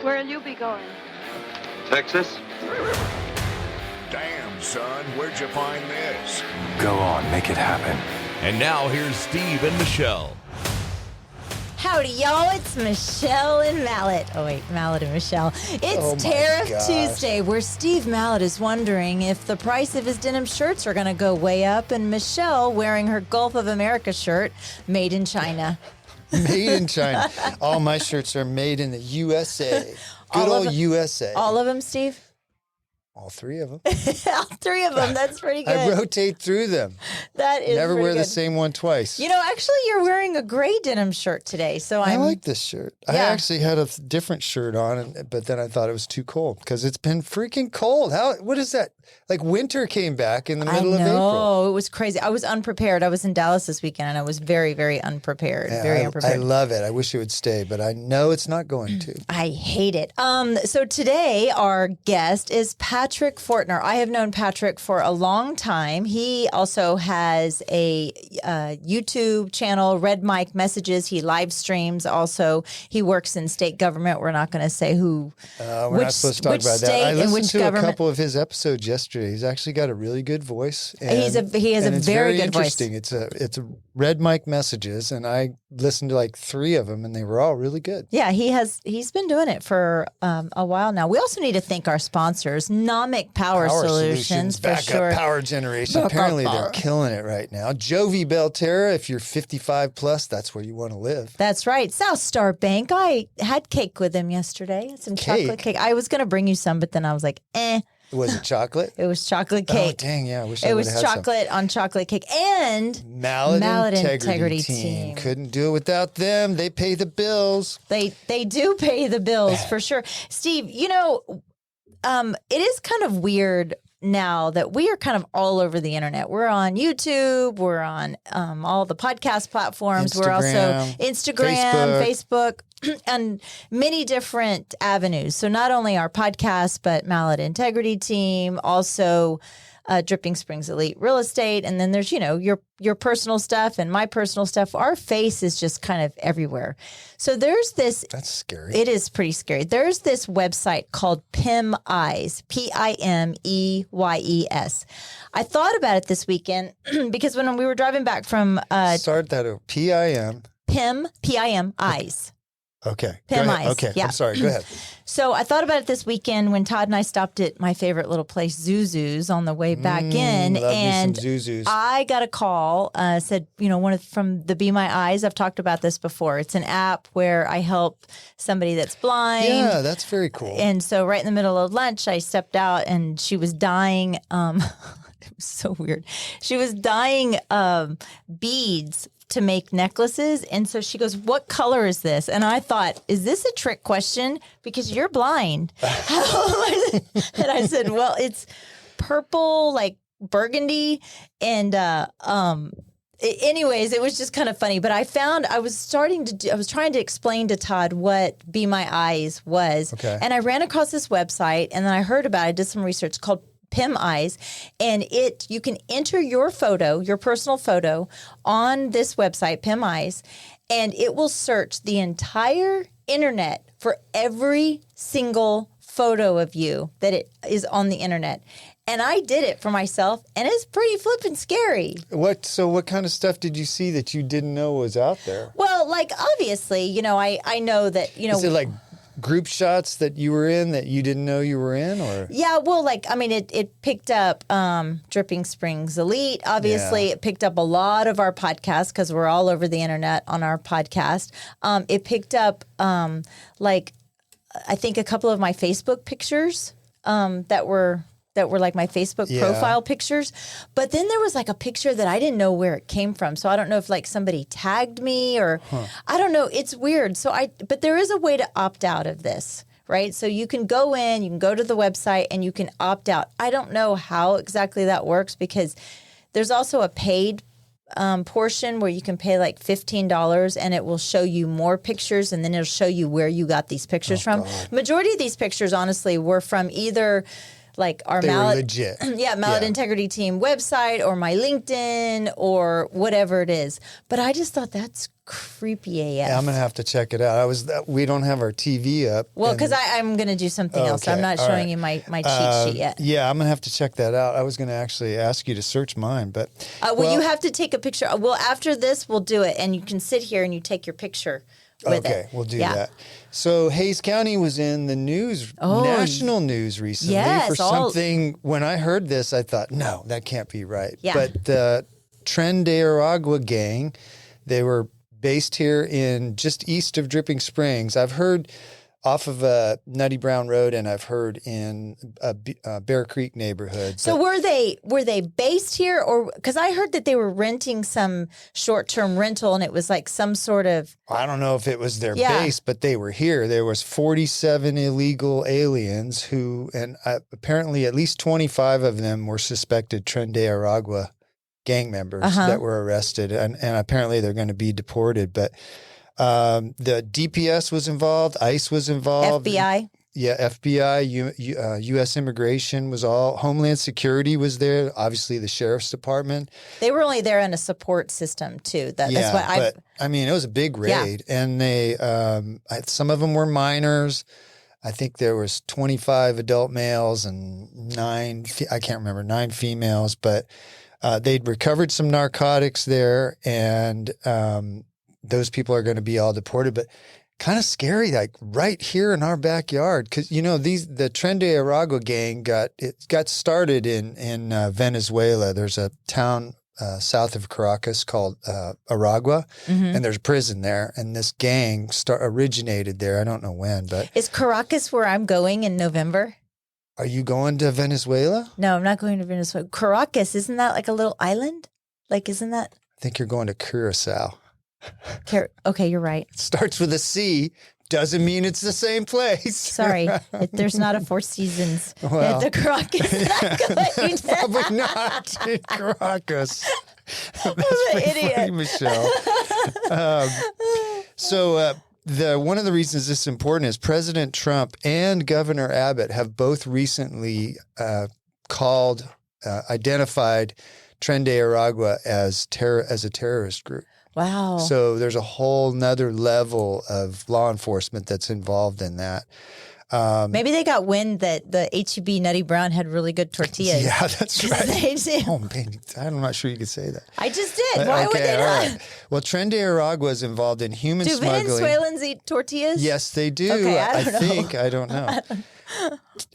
Where'll you be going? Texas? Damn, son, where'd you find this? Go on, make it happen. And now here's Steve and Michelle. Howdy, y'all. It's Michelle and Mallet. Oh, wait, Mallet and Michelle. It's Tariff Tuesday, where Steve Mallet is wondering if the price of his denim shirts are going to go way up, and Michelle wearing her Gulf of America shirt made in China. Made in China. All my shirts are made in the USA. Good old USA. All of them, Steve? All three of them. All three of them. That's pretty good. I rotate through them. That is Never wear good. the same one twice. You know, actually, you're wearing a gray denim shirt today, so I like this shirt. Yeah. I actually had a different shirt on, but then I thought it was too cold because it's been freaking cold. What is that? Like winter came back in the middle of April. Oh, it was crazy. I was unprepared. I was in Dallas this weekend, and I was very, very unprepared. Yeah, unprepared. I love it. I wish it would stay, but I know it's not going to. I hate it. So today our guest is Patrick Fortner. I have known Patrick for a long time. He also has a YouTube channel, Red Mic Messages. He live streams. Also, he works in state government. We're not going to say who. We're not supposed to talk about that. I listened to government. a couple of his episodes yesterday. He's actually got a really good voice. And, he has a very good voice. Interesting. It's a Red Mic Messages, and I listened to like 3 of them, and they were all really good. Yeah, he's been doing it for a while now. We also need to thank our sponsors, Nomic Power Solutions for backup sure. power generation. Apparently, they're killing it right now. Jovi Belterra, if you're 55 plus, that's where you want to live. That's right. South Star Bank. I had cake with them yesterday. Some chocolate cake. I was going to bring you some, but then I was like, eh. Was it chocolate? It was chocolate cake. Oh, dang, yeah. I wish I It would was have had chocolate on chocolate cake. And Mallet Integrity Team. Couldn't do it without them. They pay the bills. They do pay the bills for sure. Steve, you know, it is kind of weird now that we are kind of all over the internet. We're on YouTube. We're on all the podcast platforms. We're also Instagram, Facebook, and many different avenues. So not only our podcast, but Mallet Integrity Team, also Dripping Springs Elite Real Estate. And then there's, you know, your personal stuff and my personal stuff. Our face is just kind of everywhere. So there's this. That's scary. It is pretty scary. There's this website called Pimeyes, Pimeyes. I thought about it this weekend because when we were driving back from Start that over. P-I-M. Pimeyes. Okay. Pimeyes. Okay. Yeah. I'm sorry. Go ahead. So I thought about it this weekend when Todd and I stopped at my favorite little place, Zuzu's, on the way back in. Love And me some Zuzu's. I got a call, said, you know, from the Be My Eyes. I've talked about this before. It's an app where I help somebody that's blind. Yeah, that's very cool. And so right in the middle of lunch, I stepped out and she was dyeing, it was so weird. She was dyeing beads to make necklaces. And so she goes, what color is this? And I thought, is this a trick question? Because you're blind. And I said, well, it's purple, like burgundy. And anyways, it was just kind of funny. But I was trying to explain to Todd what Be My Eyes was. Okay. And I ran across this website and then I heard about it, I did some research called Pimeyes, and you can enter your photo, your personal photo, on this website, Pimeyes, and it will search the entire internet for every single photo of you that it is on the internet. And I did it for myself, and it's pretty flippin' scary. So what kind of stuff did you see that you didn't know was out there? Well, like obviously, you know, I know that, you know. Is it like group shots that you were in that you didn't know you were in, or? Yeah, well, like, I mean, it picked up Dripping Springs Elite. Obviously, It picked up a lot of our podcasts because we're all over the internet on our podcast. It picked up, like, I think a couple of my Facebook pictures that were like my Facebook profile pictures. But then there was like a picture that I didn't know where it came from. So I don't know if like somebody tagged me or I don't know. It's weird. But there is a way to opt out of this, right? So you can go in, you can go to the website and you can opt out. I don't know how exactly that works because there's also a paid portion where you can pay like $15 and it will show you more pictures and then it'll show you where you got these pictures from. God. Majority of these pictures, honestly, were from either like our Mallet Integrity Team website or my LinkedIn or whatever it is. But I just thought that's creepy AF. Yeah, I'm gonna have to check it out. We don't have our TV up. Well, because I'm going to do something else. Okay, I'm not all showing right. you my cheat sheet yet. Yeah, I'm gonna have to check that out. I was gonna actually ask you to search mine, but You have to take a picture. Well, after this, we'll do it, and you can sit here and you take your picture with it. Okay, we'll do that. So Hays County was in the news, national news recently for something. When I heard this, I thought, no, that can't be right. Yeah. But the Tren De Aragua gang, they were based here in just east of Dripping Springs. I've heard off of Nutty Brown Road, and I've heard in Bear Creek neighborhood. So were they based here, or because I heard that they were renting some short-term rental, and it was like some sort of I don't know if it was their base, but they were here. There was 47 illegal aliens who, and apparently at least 25 of them were suspected Tren De Aragua gang members that were arrested, and apparently they're going to be deported. But the DPS was involved, ICE was involved, FBI. Yeah, FBI, U.S. Immigration was all. Homeland Security was there. Obviously, the Sheriff's Department. They were only there in a support system too. That's what I mean, it was a big raid, and they some of them were minors. I think there was 25 adult males and 9 females, but they'd recovered some narcotics there, and those people are going to be all deported. But kind of scary, like right here in our backyard, because the Tren De Aragua gang got started in Venezuela. There's a town south of Caracas called Aragua, and there's a prison there. And this gang originated there. I don't know when, but is Caracas where I'm going in November? Are you going to Venezuela? No, I'm not going to Venezuela. Caracas, isn't that like a little island? Like, isn't that? I think you're going to Curacao. Okay, you're right. It starts with a C. Doesn't mean it's the same place. Sorry, there's not a Four Seasons Well, at the Caracas. Probably not in Caracas. That's an pretty idiot. funny, Michelle. One of the reasons this is important is President Trump and Governor Abbott have both recently identified Tren De Aragua as a terrorist group. Wow. So there's a whole nother level of law enforcement that's involved in that. Maybe they got wind that the H-E-B Nutty Brown had really good tortillas. Yeah, that's right. They did. Oh, man, I'm not sure you could say that. I just did. Why would they all not? right. Well, Tren De Aragua is involved in human Do smuggling. Venezuelans eat tortillas? Yes, they do. Okay, I think. I don't know.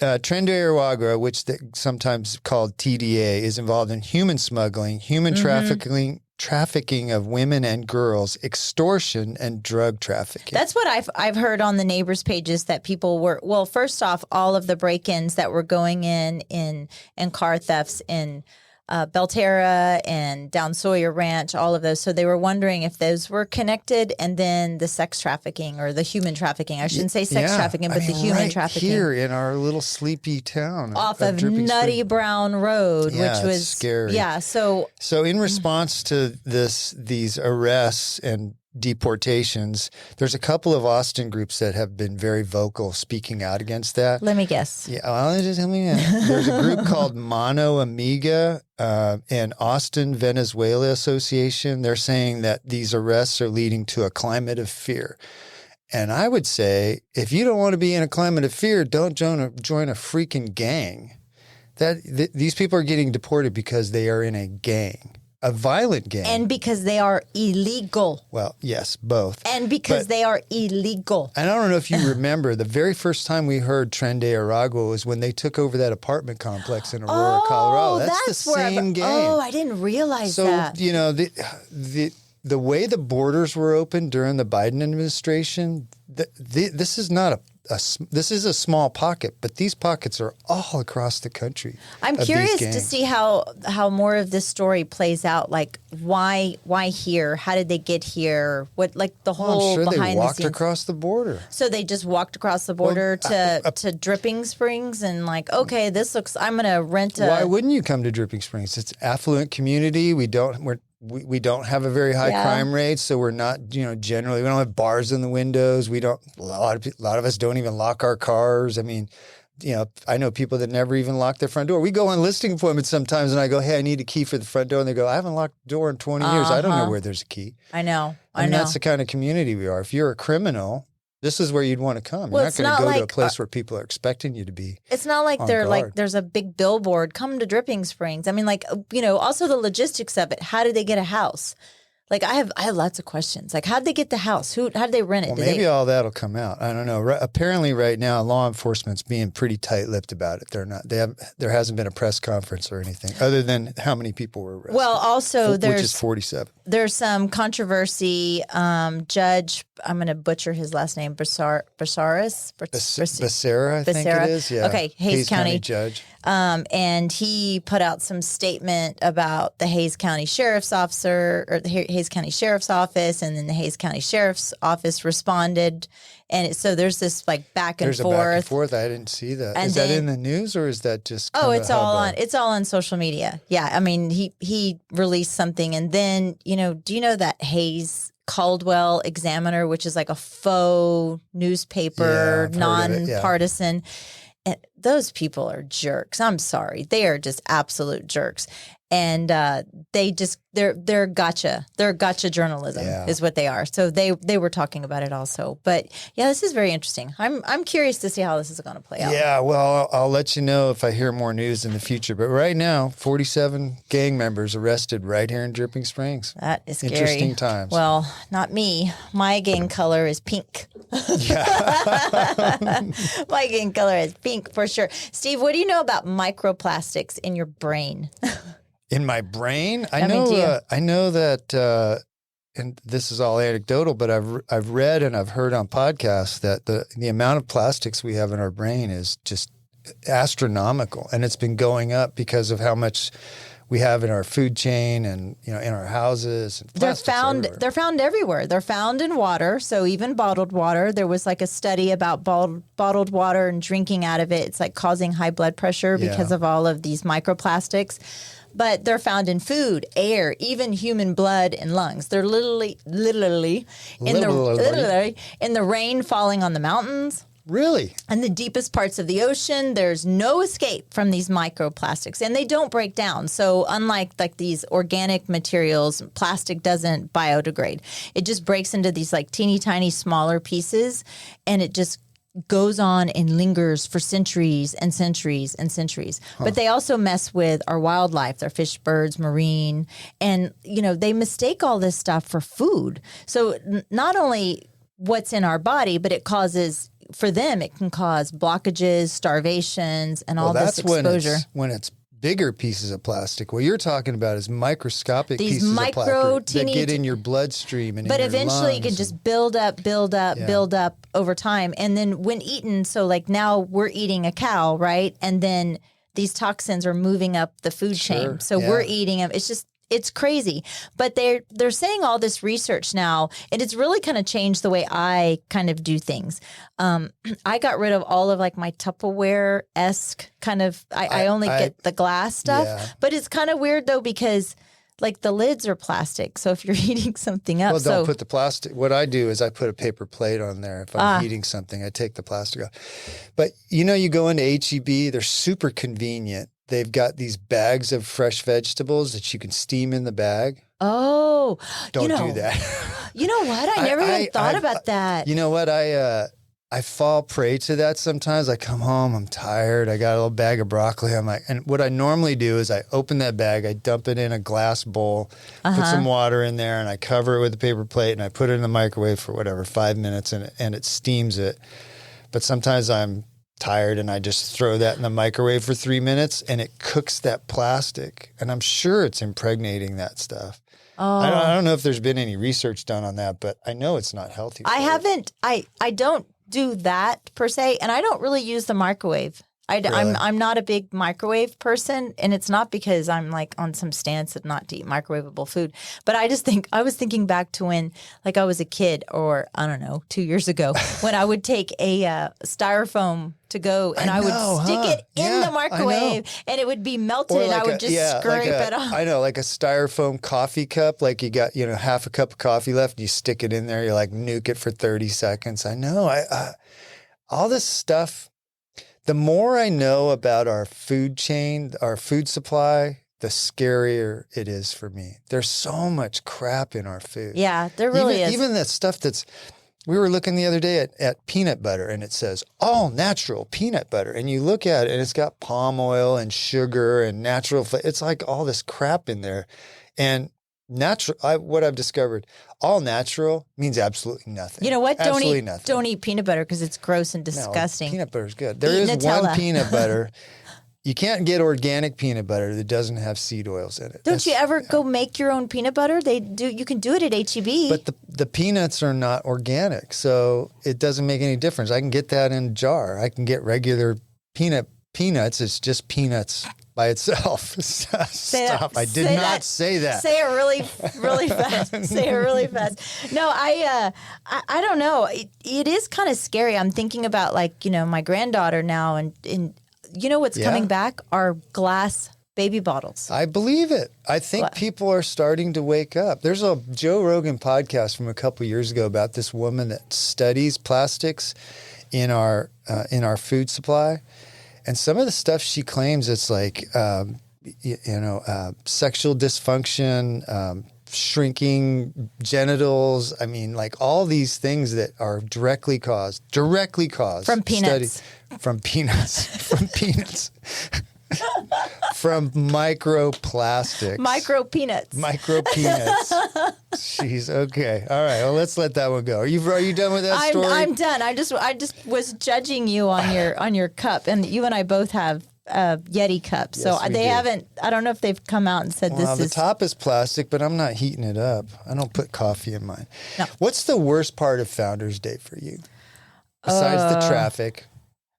Tren De Aragua, which they sometimes called TDA, is involved in human smuggling, human trafficking of women and girls, extortion, and drug trafficking. That's what I've heard on the neighbors' pages, that people were, well, first off, all of the break-ins that were going in car thefts in Belterra and down Sawyer Ranch, all of those. So they were wondering if those were connected, and then the sex trafficking or the human trafficking. I shouldn't say sex trafficking, but the human right trafficking. here in our little sleepy town Off of Dripping Nutty Springs. Brown Road, Yeah, which was it's scary. Yeah, so in response to these arrests and deportations, there's a couple of Austin groups that have been very vocal speaking out against that. let me guess. Yeah, well, just help me out. There's a group called Mano Amiga and Austin Venezuela Association. They're saying that these arrests are leading to a climate of fear. And I would say, if you don't want to be in a climate of fear, don't join a freaking gang. These people are getting deported because they are in a gang. A violent gang. And because they are illegal. Well, yes, both. And because they are illegal. And I don't know if you remember, the very first time we heard Tren De Aragua was when they took over that apartment complex in Aurora, Colorado. That's the same gang. Oh, I didn't realize that. So, the way the borders were opened during the Biden administration, this is not this is a small pocket, but these pockets are all across the country. I'm curious to see how more of this story plays out. Like, why here? How did they get here? What, like, the whole I'm sure behind they the walked scenes? across the border. So they just walked across the border to Dripping Springs and like, okay, this looks. I'm gonna rent a. Why wouldn't you come to Dripping Springs? It's an affluent community. We don't have a very high crime rate, so we're not, generally, we don't have bars in the windows. We don't, a lot of us don't even lock our cars. I mean, I know people that never even lock their front door. We go on listing appointments sometimes and I go, hey, I need a key for the front door. And they go, I haven't locked the door in 20 years. I don't know where there's a key. I know. And that's the kind of community we are. If you're a criminal, this is where you'd want to come. Well, You're not going to go to a place where people are expecting you to be. It's not like there's a big billboard, come to Dripping Springs. I mean, also the logistics of it. How do they get a house? Like I have lots of questions. Like how'd they get the house? How'd they rent it? Well, maybe all that'll come out. I don't know. Apparently right now, law enforcement's being pretty tight-lipped about it. There hasn't been a press conference or anything other than how many people were arrested. Well, also which is 47. There's some controversy. Judge, I'm going to butcher his last name, Becerra, Becerra, I think it is. Yeah. Okay, Hayes County judge. And he put out some statement about the Hayes County Sheriff's Officer or the Hayes County Sheriff's Office, and then the Hayes County Sheriff's Office responded. And so there's this like back and forth. Back and forth. I didn't see that. Is that in the news or is that just? It's all on social media. Yeah, I mean he released something, and then do you know that Hayes Caldwell Examiner, which is like a faux newspaper, nonpartisan. And those people are jerks. I'm sorry. They are just absolute jerks. And they're gotcha. They're gotcha journalism is what they are. So they were talking about it also. But yeah, this is very interesting. I'm curious to see how this is going to play out. Yeah, well, I'll let you know if I hear more news in the future. But right now, 47 gang members arrested right here in Dripping Springs. That is scary. Interesting times. Well, not me. My gang color is pink. Yeah. My gang color is pink for sure. Steve, what do you know about microplastics in your brain? In my brain, I do you? know that, and this is all anecdotal, but I've read and I've heard on podcasts that the amount of plastics we have in our brain is just astronomical, and it's been going up because of how much we have in our food chain and in our houses. And They're found everywhere. They're found in water, so even bottled water. There was like a study about bottled water and drinking out of it. It's like causing high blood pressure because of all of these microplastics. But they're found in food, air, even human blood and lungs. They're literally in the rain falling on the mountains. Really? And the deepest parts of the ocean, there's no escape from these microplastics, and they don't break down. So unlike like these organic materials, plastic doesn't biodegrade. It just breaks into these like teeny tiny smaller pieces, and it just goes on and lingers for centuries and centuries and centuries. But they also mess with our wildlife, their fish, birds, marine, and they mistake all this stuff for food. So not only what's in our body, but it causes, for them, it can cause blockages, starvations, and all this exposure. That's when it's bigger pieces of plastic. What you're talking about is microscopic These pieces of plastic that teeny, get in your bloodstream and but in your eventually it can lungs just build up over time. And then when eaten, so like now we're eating a cow, right? And then these toxins are moving up the food chain. So we're eating them. It's crazy. But they're saying all this research now, and it's really kind of changed the way I kind of do things. I got rid of all of like my Tupperware-esque kind of, I only get the glass stuff. But it's kind of weird though, because like the lids are plastic. So if you're heating something up. Well, don't put the plastic. What I do is I put a paper plate on there. If I'm heating something, I take the plastic off. But you go into H-E-B, they're super convenient. They've got these bags of fresh vegetables that you can steam in the bag. Oh, don't do that. You know what? I never even thought about that. You know what? I fall prey to that sometimes. I come home, I'm tired. I got a little bag of broccoli. I'm like, and what I normally do is I open that bag, I dump it in a glass bowl, put some water in there, and I cover it with a paper plate, and I put it in the microwave for 5 minutes, and it steams it. But sometimes I'm tired and I just throw that in the microwave for 3 minutes and it cooks that plastic, and I'm sure it's impregnating that stuff. I don't know if there's been any research done on that, but I know it's not healthy. I don't do that per se, and I don't really use the microwave. I'm not a big microwave person, and it's not because I'm like on some stance of not to eat microwavable food. But I was thinking back to when like I was a kid, or I don't know, 2 years ago, when I would take a styrofoam to go and I would stick it in the microwave and it would be melted and I would just scrape it off. I know, like a styrofoam coffee cup, like you got, half a cup of coffee left and you stick it in there, you like nuke it for 30 seconds. I know. All this stuff The more I know about our food chain, our food supply, the scarier it is for me. There's so much crap in our food. Yeah, there really is. Even the stuff we were looking the other day at peanut butter, and it says all natural peanut butter. And you look at it and it's got palm oil and sugar and natural. It's like all this crap in there. And what I've discovered, all natural means absolutely nothing. You know what? Absolutely nothing. Don't eat peanut butter because it's gross and disgusting. No, peanut butter is good. There Eat is Nutella. one peanut butter. You can't get organic peanut butter that doesn't have seed oils in it. Don't you ever go make your own peanut butter? They do. You can do it at H-E-B. But the peanuts are not organic, so it doesn't make any difference. I can get that in a jar. I can get regular peanuts. It's just peanuts by itself. Stop. I did not say that. Say it really, really fast. Say it really fast. No, I don't know. It is kind of scary. I'm thinking about my granddaughter now, and you know what's coming back? Are glass baby bottles. I believe it. I think people are starting to wake up. There's a Joe Rogan podcast from a couple of years ago about this woman that studies plastics in our food supply. And some of the stuff she claims, it's like, sexual dysfunction, shrinking genitals. I mean, like all these things that are directly caused from peanuts, from peanuts, from microplastics, micro peanuts. Jeez. Okay. All right. Well, let's let that one go. Are you done with that story? I'm done. I just was judging you on your cup, and you and I both have Yeti cups. Yes, so they haven't. I don't know if they've come out and said this the is. top is plastic, but I'm not heating it up. I don't put coffee in mine. No. What's the worst part of Founders Day for you? Besides the traffic.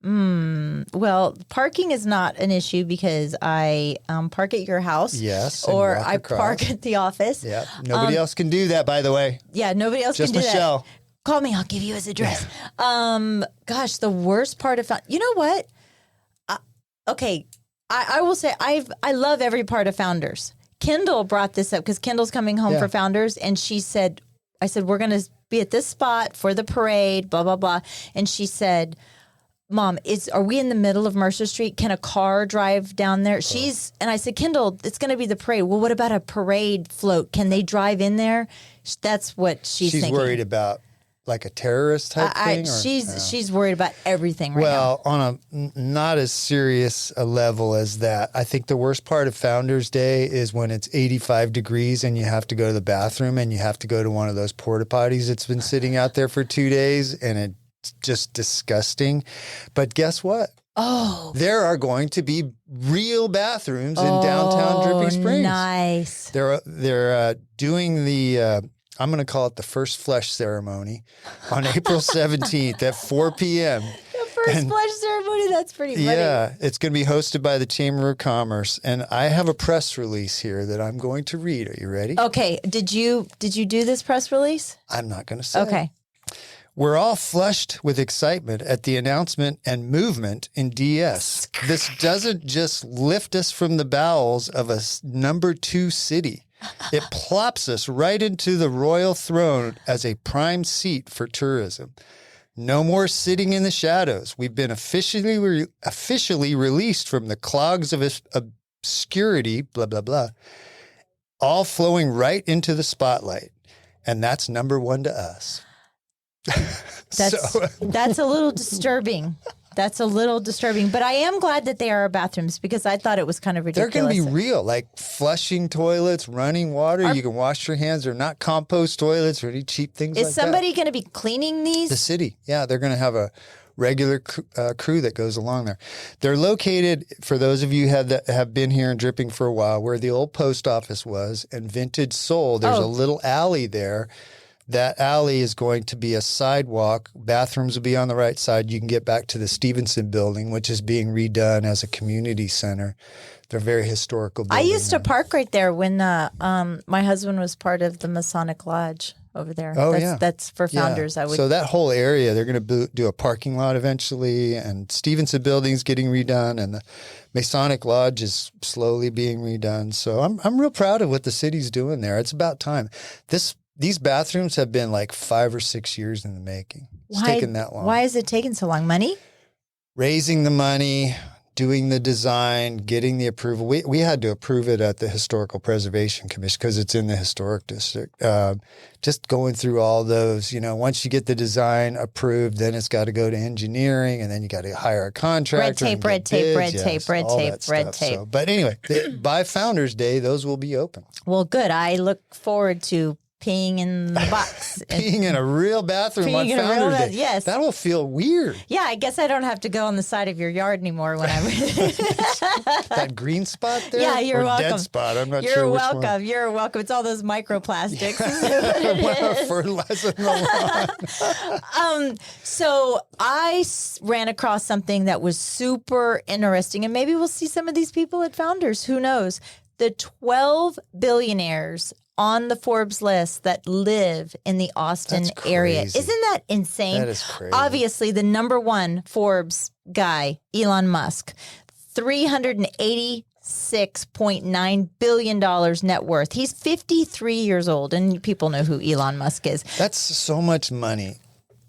Well, parking is not an issue because I park at your house. Yes. and Or walk I across. park at the office. Yeah. Nobody else can do that, by the way. Yeah, nobody else Just can do Michelle. that. Call me, I'll give you his address. Gosh, the worst part of you know what? Okay, I will say I love every part of Founders. Kendall brought this up because Kendall's coming home for Founders, and I said, we're going to be at this spot for the parade, blah, blah, blah. And she said, Mom, are we in the middle of Mercer Street? Can a car drive down there? And I said, Kendall, it's going to be the parade. Well, what about a parade float? Can they drive in there? That's what she's thinking. She's worried about like a terrorist type thing? She's worried about everything right now. Well, on a not as serious a level as that, I think the worst part of Founders Day is when it's 85 degrees and you have to go to the bathroom and you have to go to one of those porta potties that's been sitting out there for 2 days, and it's just disgusting. But guess what? Oh, There are going to be real bathrooms in downtown Dripping Springs. Nice. They're doing the I'm going to call it the first flush ceremony on April 17th at 4 p.m. The first flush ceremony. That's pretty funny. Yeah, it's going to be hosted by the Chamber of Commerce, and I have a press release here that I'm going to read. Are you ready? Okay. Did you do this press release? I'm not going to say. Okay. We're all flushed with excitement at the announcement and movement in DS. This doesn't just lift us from the bowels of a number 2 city. It plops us right into the royal throne as a prime seat for tourism. No more sitting in the shadows. We've been officially released from the clogs of obscurity, blah, blah, blah, all flowing right into the spotlight. And that's number 1 to us. That's a little disturbing. That's a little disturbing. But I am glad that they are bathrooms because I thought it was kind of ridiculous. They're going to be real, like flushing toilets, running water. You can wash your hands. They're not compost toilets or any cheap things like that. Is somebody going to be cleaning these? The city. Yeah, they're going to have a regular crew that goes along there. They're located, for those of you that have been here in Dripping for a while, where the old post office was and Vintage Soul. There's a little alley there. That alley is going to be a sidewalk. Bathrooms will be on the right side. You can get back to the Stevenson building, which is being redone as a community center. They're very historical building. I used to park right there when my husband was part of the Masonic Lodge over there. That's for Founders. Yeah. So that whole area, they're going to do a parking lot eventually, and Stevenson building's getting redone, and the Masonic Lodge is slowly being redone. So I'm real proud of what the city's doing there. It's about time. These bathrooms have been like 5 or 6 years in the making. It's taken that long. Why is it taking so long? Money? raising the money, doing the design, getting the approval. We had to approve it at the Historical Preservation Commission because it's in the historic district. Just going through all those, once you get the design approved, then it's got to go to engineering, and then you got to hire a contractor. Red tape. So, but anyway, by Founders Day, those will be open. Well, good. I look forward to peeing in the box. Peeing in a real bathroom on Founders Day. Yes. That will feel weird. Yeah, I guess I don't have to go on the side of your yard anymore when I'm... That green spot there? Yeah, you're welcome. Dead spot. I'm not You're sure which welcome. one. You're welcome. It's all those microplastics. Fertilizing the lawn. So I ran across something that was super interesting, and maybe we'll see some of these people at Founders. Who knows? The 12 billionaires on the Forbes list that live in the Austin area. Isn't that insane? That is crazy. Obviously, the number one Forbes guy, Elon Musk, $386.9 billion net worth. He's 53 years old, and people know who Elon Musk is. That's so much money.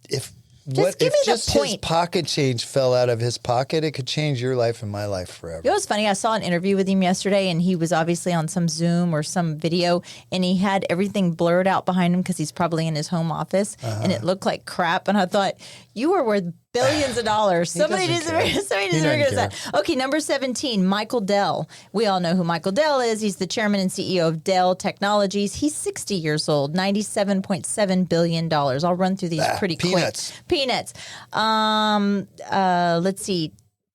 If give me the his point. pocket change fell out of his pocket, it could change your life and my life forever. You know what's funny? I saw an interview with him yesterday, and he was obviously on some Zoom or some video, and he had everything blurred out behind him because he's probably in his home office, and it looked like crap. And I thought, you are worth billions of dollars. Somebody doesn't recognize that. Okay, number 17, Michael Dell. We all know who Michael Dell is. He's the chairman and CEO of Dell Technologies. He's 60 years old, $97.7 billion. I'll run through these pretty peanuts. quick. Peanuts. Let's see.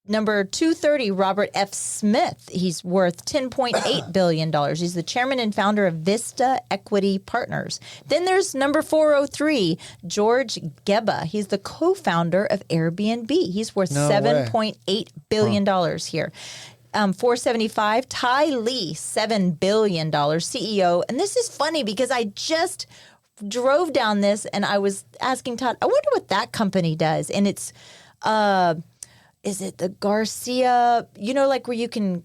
Number 230, Robert F. Smith. He's worth $10.8 billion. He's the chairman and founder of Vista Equity Partners. Then there's number 403, George Geba. He's the co-founder of Airbnb. He's worth $7.8 billion here. 475, Ty Lee, $7 billion CEO. And this is funny because I just drove down this and I was asking Todd, I wonder what that company does. And it's... is it the Garcia, like where you can,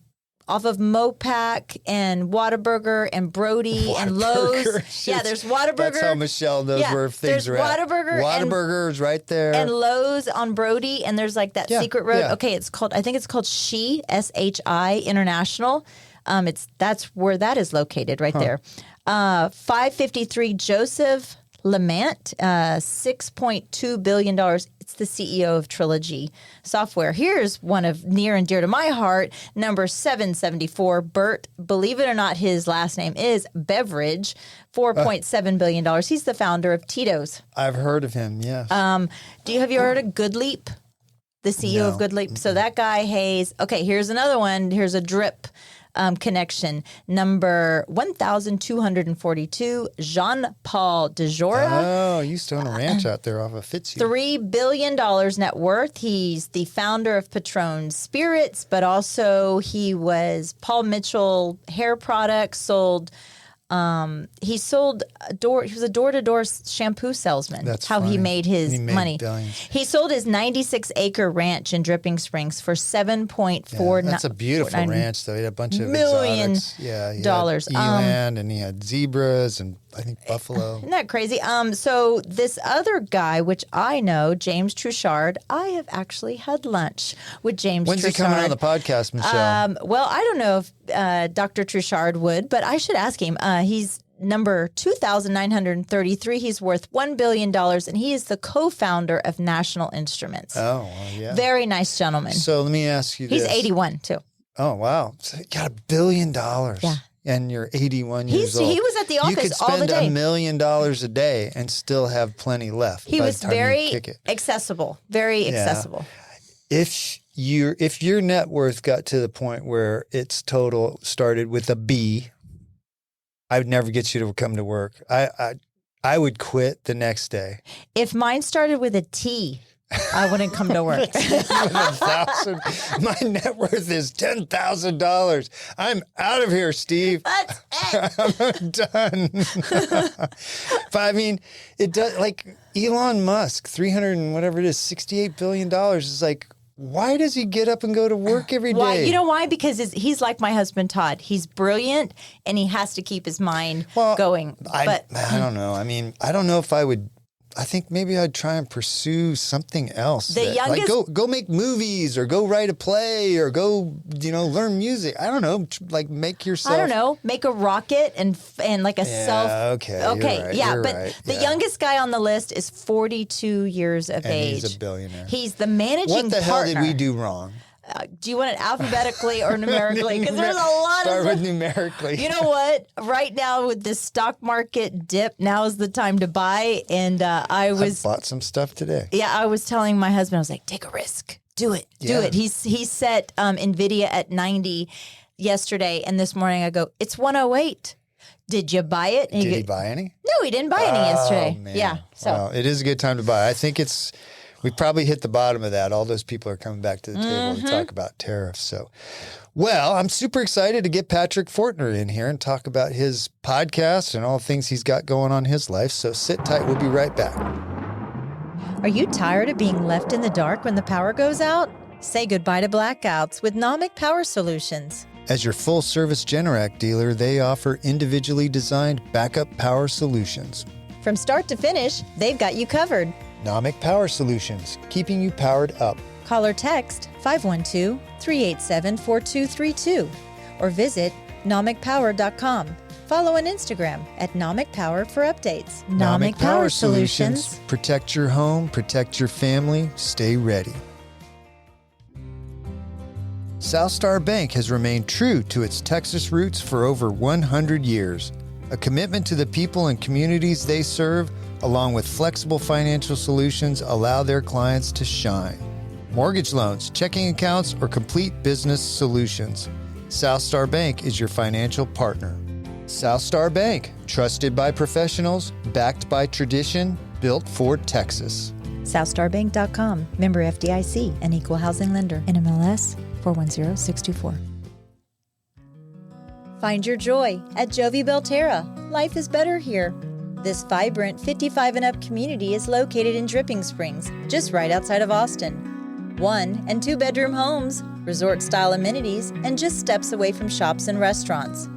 off of Mopac and Whataburger and Brody and Lowe's. Yeah, there's Whataburger. That's how Michelle knows where things are at. Whataburger is right there. And Lowe's on Brody, and there's like that secret road. Yeah. Okay, I think it's called SHI International. That's where that is located right there. 553 Joseph Lamant, $6.2 billion. It's the CEO of Trilogy Software. Here's one of near and dear to my heart, number 774, Bert. Believe it or not, his last name is Beveridge, $4.7 billion. He's the founder of Tito's. I've heard of him, yes. Have you heard of Goodleap? The CEO of Goodleap. So that guy, Hayes. Okay, here's another one. Here's a drip connection. Number 1,242, Jean-Paul DeJora. Oh, you used to own a ranch out there off of Fitzhugh. $3 billion net worth. He's the founder of Patron Spirits, but also he was Paul Mitchell hair products, he was a door-to-door shampoo salesman. That's how funny. he made his money. Billions. He sold his 96-acre ranch in Dripping Springs for $7.49. That's a beautiful ranch, though. He had a bunch of million exotics. Yeah, he dollars. Had eland, and he had zebras, and I think buffalo. Isn't that crazy? So this other guy, which I know, James Truchard, I have actually had lunch with James Truchard. When's he coming on the podcast, Michelle? Well, I don't know if Dr. Truchard would, but I should ask him. He's number 2,933. He's worth $1 billion, and he is the co-founder of National Instruments. Oh, well, yeah. Very nice gentleman. So let me ask you this. He's 81, too. Oh, wow. So you got $1 billion. Yeah. And you're 81 years old. He was at the office all the day. You could spend $1 million a day and still have plenty left. He was very accessible. Very accessible. If your net worth got to the point where its total started with a B, I would never get you to come to work. I would quit the next day. If mine started with a T, I wouldn't come to work. My net worth is $10,000. I'm out of here, Steve. That's it. I'm done. But I mean, it does. Like Elon Musk, $68 billion is like. Why does he get up and go to work every day? Why? You know why? Because he's like my husband, Todd. He's brilliant, and he has to keep his mind going. I don't know. I mean, I don't know if I would I think maybe I'd try and pursue something else. The youngest- like go make movies or go write a play or go, learn music. I don't know, like make yourself. I don't know, make a rocket and like a self. Okay. Okay. You're right, yeah. you're But right, the youngest guy on the list is 42 years of and age. he's a billionaire. He's the managing What the hell partner. did we do wrong? Do you want it alphabetically or numerically? Because there's a lot Start of with numerically. You know what? Right now with the stock market dip, now is the time to buy. And I bought some stuff today. Yeah, I was telling my husband, I was like, take a risk. Do it. Do Yeah. it. He set NVIDIA at 90 yesterday. And this morning I go, it's 108. Did you buy it? And Did he buy any? No, he didn't buy any yesterday. Man. Yeah. So Well, it is a good time to buy. I think we probably hit the bottom of that. All those people are coming back to the table to talk about tariffs. So, well, I'm super excited to get Patrick Fortner in here and talk about his podcast and all the things he's got going on in his life. So sit tight. We'll be right back. Are you tired of being left in the dark when the power goes out? Say goodbye to blackouts with Nomic Power Solutions. As your full-service Generac dealer, they offer individually designed backup power solutions. From start to finish, they've got you covered. Nomic Power Solutions, keeping you powered up. Call or text 512-387-4232 or visit nomicpower.com. Follow on Instagram at Nomic Power for updates. Nomic Power Solutions. Protect your home, protect your family, stay ready. Southstar Bank has remained true to its Texas roots for over 100 years. A commitment to the people and communities they serve, along with flexible financial solutions, allow their clients to shine. Mortgage loans, checking accounts, or complete business solutions. Southstar Bank is your financial partner. Southstar Bank, trusted by professionals, backed by tradition, built for Texas. SouthstarBank.com. Member FDIC, an equal housing lender. NMLS 410624. Find your joy at Jovi Belterra. Life is better here. This vibrant 55 and up community is located in Dripping Springs, just right outside of Austin. 1 and 2 bedroom homes, resort style amenities, and just steps away from shops and restaurants.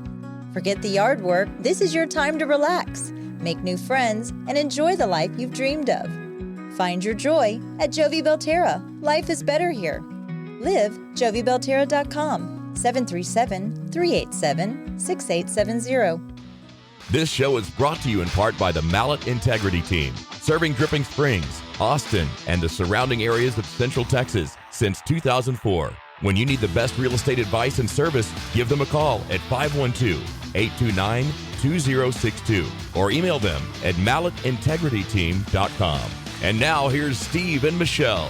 Forget the yard work. This is your time to relax, make new friends, and enjoy the life you've dreamed of. Find your joy at Jovi Belterra. Life is better here. Live JoviBelterra.com 737-387-6870. This show is brought to you in part by the Mallet Integrity Team, serving Dripping Springs, Austin, and the surrounding areas of Central Texas since 2004. When you need the best real estate advice and service, give them a call at 512-829-2062 or email them at malletintegrityteam.com. And now here's Steve and Michelle.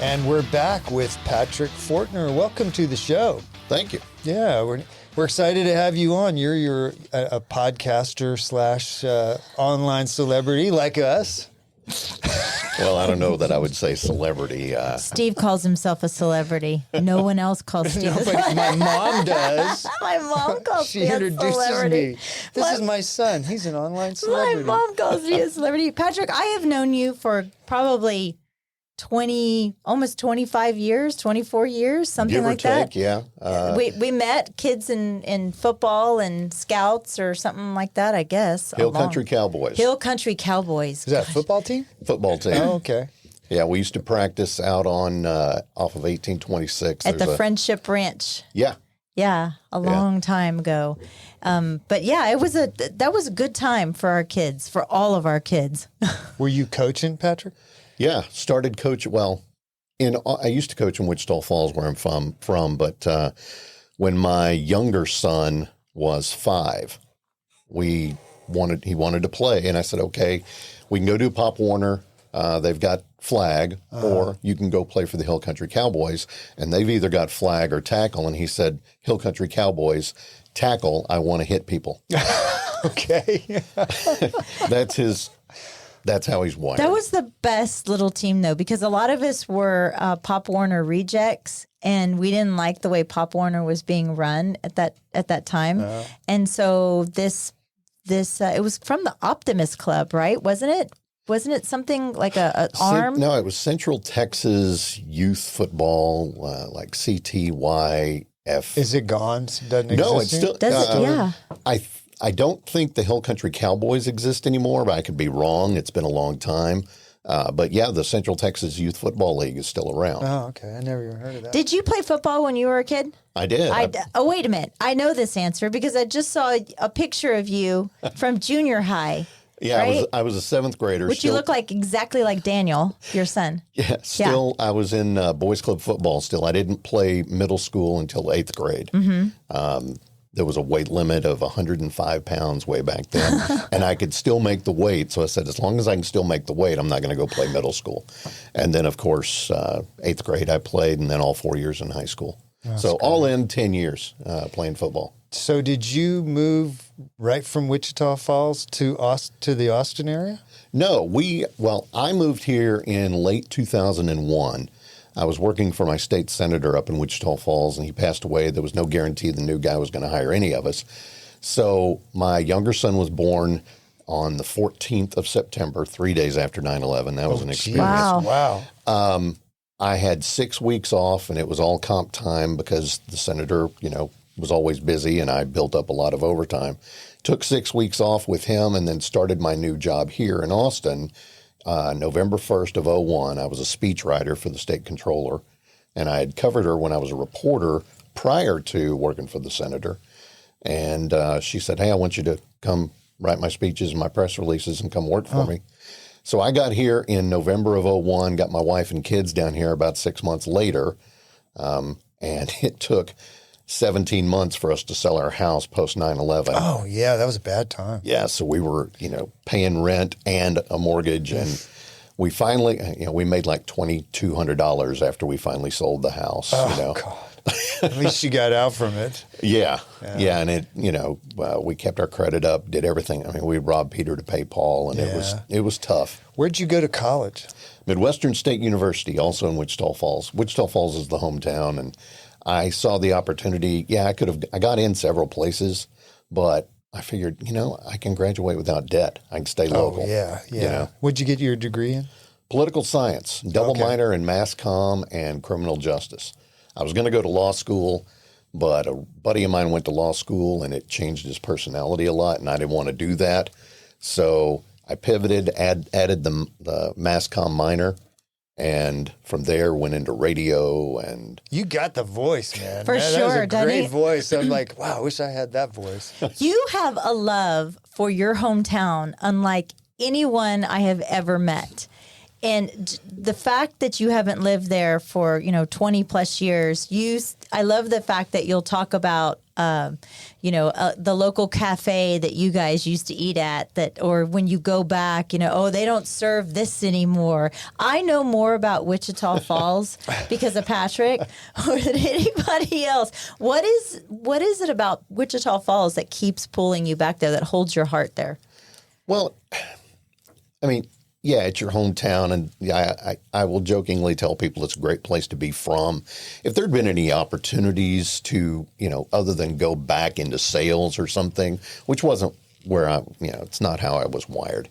And we're back with Patrick Fortner. Welcome to the show. Thank you. Yeah, we're excited to have you on. You're a podcaster slash online celebrity like us. Well, I don't know that I would say celebrity. Steve calls himself a celebrity. No one else calls Steve a But celebrity. my mom does. My mom calls She me a introduces celebrity. me. This is my son. He's an online My celebrity. mom calls me a celebrity. Patrick, I have known you for probably almost 25 years, 24 years, something Give or like that. take, yeah. We met kids in football and scouts or something like that, I guess. Hill Country Cowboys. Hill Country Cowboys. Is that a football team? Football team. Oh, okay. Yeah, we used to practice out on off of 1826. At There's the Friendship Ranch. Yeah. Yeah, a long time ago. But yeah, that was a good time for our kids, for all of our kids. Were you coaching, Patrick? Yeah, started coaching. Well, I used to coach in Wichita Falls, where I'm from. But when my younger son was 5, he wanted to play, and I said, okay, we can go do Pop Warner. They've got flag, or you can go play for the Hill Country Cowboys, and they've either got flag or tackle. And he said, Hill Country Cowboys, tackle. I want to hit people. Okay. That's how he's wired. That was the best little team, though, because a lot of us were Pop Warner rejects, and we didn't like the way Pop Warner was being run at that time. And so this it was from the Optimist Club, right? Wasn't it? Wasn't it something like an arm? No, it was Central Texas Youth Football, like CTYF. Is it gone? Doesn't exist? No, it's still. Does it? Yeah. I don't think the Hill Country Cowboys exist anymore, but I could be wrong. It's been a long time. But yeah, the Central Texas Youth Football League is still around. Oh, okay. I never even heard of that. Did you play football when you were a kid? I did. Oh, wait a minute. I know this answer because I just saw a picture of you from junior high. Yeah, right? I was a seventh grader. Which you look like exactly like Daniel, your son. Yeah, still, I was in boys club football still. I didn't play middle school until eighth grade. There was a weight limit of 105 pounds way back then, and I could still make the weight. So I said, as long as I can still make the weight, I'm not going to go play middle school. And then, of course, eighth grade I played, and then all 4 years in high school. So all in 10 years playing football. So did you move right from Wichita Falls to the Austin area? No, I moved here in late 2001. I was working for my state senator up in Wichita Falls, and he passed away. There was no guarantee the new guy was going to hire any of us. So my younger son was born on the 14th of September, 3 days after 9/11. That was an experience. Wow. I had 6 weeks off, and it was all comp time because the senator, was always busy, and I built up a lot of overtime. Took 6 weeks off with him and then started my new job here in Austin. November 1st of 2001, I was a speechwriter for the state controller, and I had covered her when I was a reporter prior to working for the senator. And she said, hey, I want you to come write my speeches and my press releases and come work for me. So I got here in November of 2001, got my wife and kids down here about 6 months later, and it took 17 months for us to sell our house post 9/11. Oh, yeah, that was a bad time. Yeah, so we were, paying rent and a mortgage, and we finally, we made like $2,200 after we finally sold the house. God. At least you got out from it. Yeah, and it, we kept our credit up, did everything. I mean, we robbed Peter to pay Paul, and it was tough. Where'd you go to college? Midwestern State University, also in Wichita Falls. Wichita Falls is the hometown, and I saw the opportunity. Yeah, I got in several places, but I figured, I can graduate without debt. I can stay local. Oh, yeah. What'd you get your degree in? Political science, double minor in mass comm and criminal justice. I was going to go to law school, but a buddy of mine went to law school, and it changed his personality a lot, and I didn't want to do that. So I pivoted, added the mass comm minor, and from there went into radio. And you got the voice, man. For That sure, was a doesn't great he? voice. I'm like, wow, I wish I had that voice. You have a love for your hometown unlike anyone I have ever met. And the fact that you haven't lived there for, 20 plus years, I love the fact that you'll talk about, the local cafe that you guys used to eat at or when you go back, they don't serve this anymore. I know more about Wichita Falls because of Patrick more than anybody else. What is it about Wichita Falls that keeps pulling you back there, that holds your heart there? Well, I mean, yeah, it's your hometown, and I will jokingly tell people it's a great place to be from. If there'd been any opportunities to, other than go back into sales or something, which wasn't where it's not how I was wired,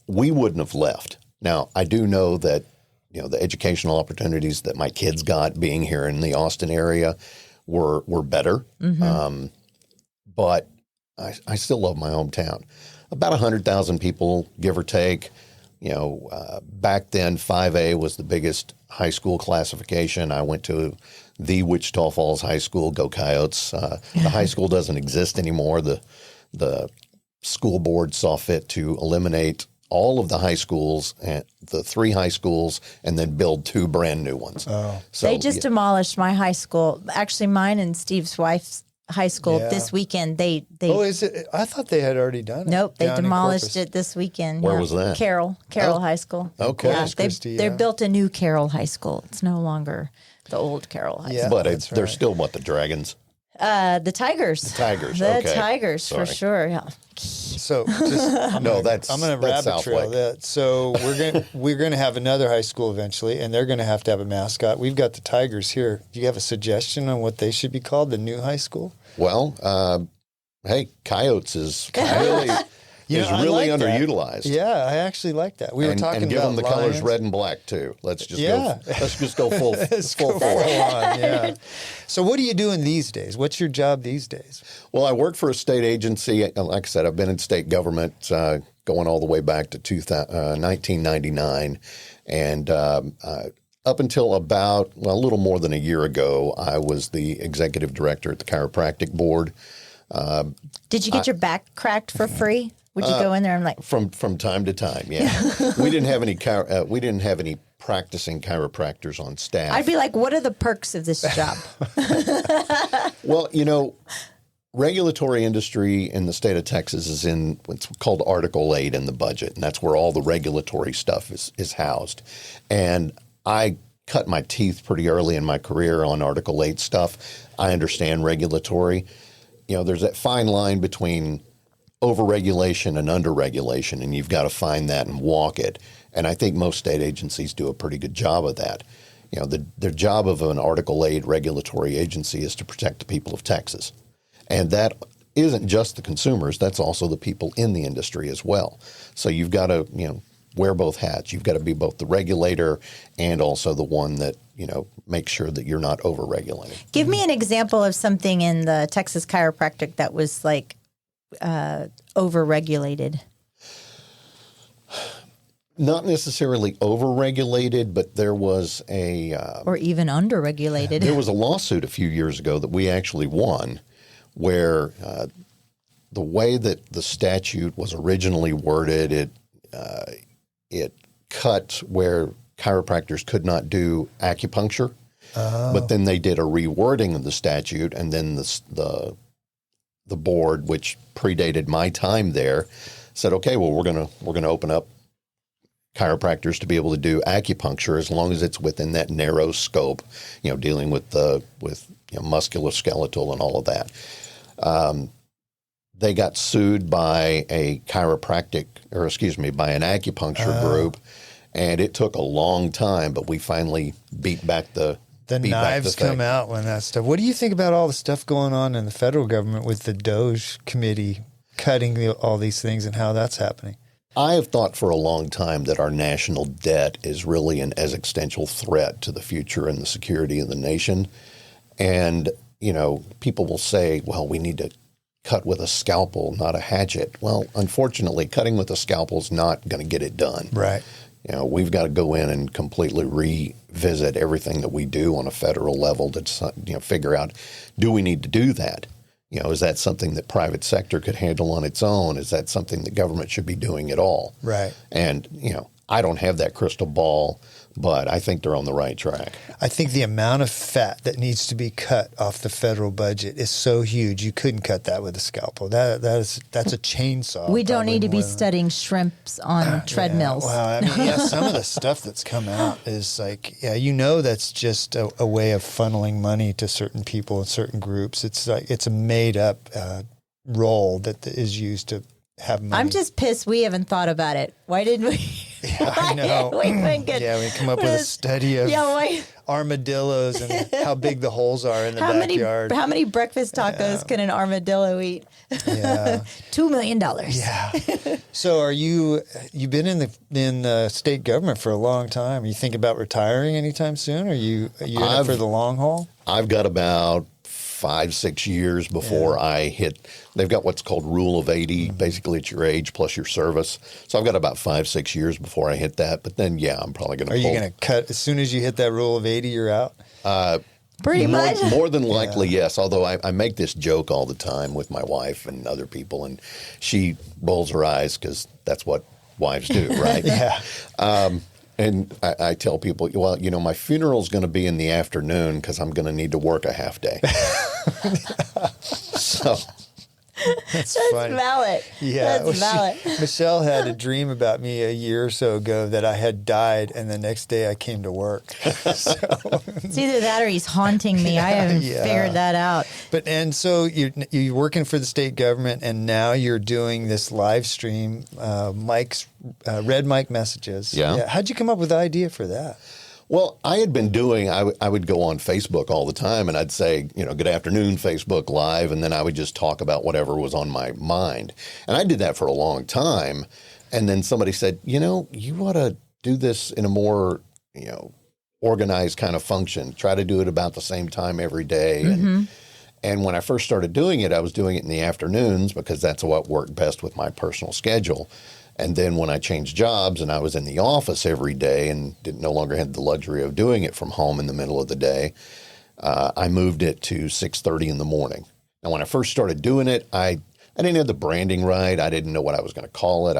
we wouldn't have left. Now, I do know that, the educational opportunities that my kids got being here in the Austin area were better. Mm-hmm. But I still love my hometown. About 100,000 people, give or take. Back then, 5A was the biggest high school classification. I went to the Wichita Falls High School, go Coyotes. The high school doesn't exist anymore. The school board saw fit to eliminate all of the high schools, and the 3 high schools, and then build 2 brand new ones. Oh. So they just demolished my high school. Actually, mine and Steve's wife's high school this weekend. They Oh, is it? I thought they had already done it. Nope, they demolished it this weekend. Where was that? Carroll High School. Okay. Yeah, they built a new Carroll High School. It's no longer the old Carroll High School. But they're still the Dragons? The Tigers. The Tigers, The Tigers, for sure, yeah. So just, I'm going to rabbit trail that. So we're going to have another high school eventually, and they're going to have a mascot. We've got the Tigers here. Do you have a suggestion on what they should be called, the new high school? Well, hey, Coyotes is really is I really like that. underutilized. Yeah, I actually like that. We were talking and give about them the lions. colors red and black too. Let's just go full Let's full go force. full on, yeah. So what are you doing these days? What's your job these days? Well, I work for a state agency. Like I said, I've been in state government going all the way back to 1999, and up until about a little more than a year ago, I was the executive director at the chiropractic board. Did you get your back cracked for free? Would you go in there and like From time to time, yeah. we didn't have any practicing chiropractors on staff. I'd be like, what are the perks of this job? Well, regulatory industry in the state of Texas is in what's called Article 8 in the budget, and that's where all the regulatory stuff is housed. And I cut my teeth pretty early in my career on Article 8 stuff. I understand regulatory. There's that fine line between overregulation and underregulation, and you've got to find that and walk it. And I think most state agencies do a pretty good job of that. The job of an Article 8 regulatory agency is to protect the people of Texas. And that isn't just the consumers, that's also the people in the industry as well. So you've got to, wear both hats. You've got to be both the regulator and also the one that, makes sure that you're not over-regulating. Give me an example of something in the Texas chiropractic that was like over-regulated. Not necessarily over-regulated, but there was or even under-regulated. There was a lawsuit a few years ago that we actually won where the way that the statute was originally worded, it cut where chiropractors could not do acupuncture, but then they did a rewording of the statute, and then the board, which predated my time there, said, okay, well, we're gonna open up chiropractors to be able to do acupuncture as long as it's within that narrow scope, dealing with musculoskeletal and all of that. They got sued by a by an acupuncture group, and it took a long time, but we finally beat back the knives come out when that stuff. What do you think about all the stuff going on in the federal government with the DOJ committee cutting all these things and how that's happening? I have thought for a long time that our national debt is really an existential threat to the future and the security of the nation. And, people will say, well, we need to cut with a scalpel, not a hatchet. Well, unfortunately, cutting with a scalpel is not going to get it done. Right. We've got to go in and completely revisit everything that we do on a federal level to, figure out, do we need to do that? Is that something that private sector could handle on its own? Is that something that government should be doing at all? Right. And, I don't have that crystal ball, but I think they're on the right track. I think the amount of fat that needs to be cut off the federal budget is so huge. You couldn't cut that with a scalpel. That's a chainsaw. We don't need to be studying shrimps on treadmills. Yeah, well, some of the stuff that's come out is like, that's just a way of funneling money to certain people and certain groups. It's like it's a made up role that is used to have money. I'm just pissed we haven't thought about it. Why didn't we? Yeah, I know. we come up with a study of armadillos and how big the holes are in the backyard. How many breakfast tacos can an armadillo eat? Yeah. $2 million. Yeah. So you've been in the state government for a long time. You think about retiring anytime soon? Are you in it for the long haul? I've got about 5-6 years before I hit. They've got what's called Rule of 80. Basically, it's your age plus your service. So I've got about 5-6 years before I hit that. But then, I'm probably going to. Are you going to cut as soon as you hit that Rule of 80? You're out. Pretty much. More than likely, yes. Although I make this joke all the time with my wife and other people, and she rolls her eyes because that's what wives do, right? Yeah. And I tell people, well, my funeral's going to be in the afternoon because I'm going to need to work a half day. So that's funny. Valid. Yeah, that's valid. Michelle had a dream about me a year or so ago that I had died, and the next day I came to work. It's either that or he's haunting me. I haven't figured that out. So you're working for the state government, and now you're doing this live stream, Red Mic Messages. Yeah. How'd you come up with the idea for that? Well, I had been doing, I would go on Facebook all the time and I'd say, good afternoon, Facebook Live. And then I would just talk about whatever was on my mind. And I did that for a long time. And then somebody said, you ought to do this in a more, organized kind of function. Try to do it about the same time every day. And when I first started doing it, I was doing it in the afternoons because that's what worked best with my personal schedule. And then when I changed jobs and I was in the office every day and no longer had the luxury of doing it from home in the middle of the day, I moved it to 6:30 in the morning. And when I first started doing it, I didn't have the branding right. I didn't know what I was going to call it.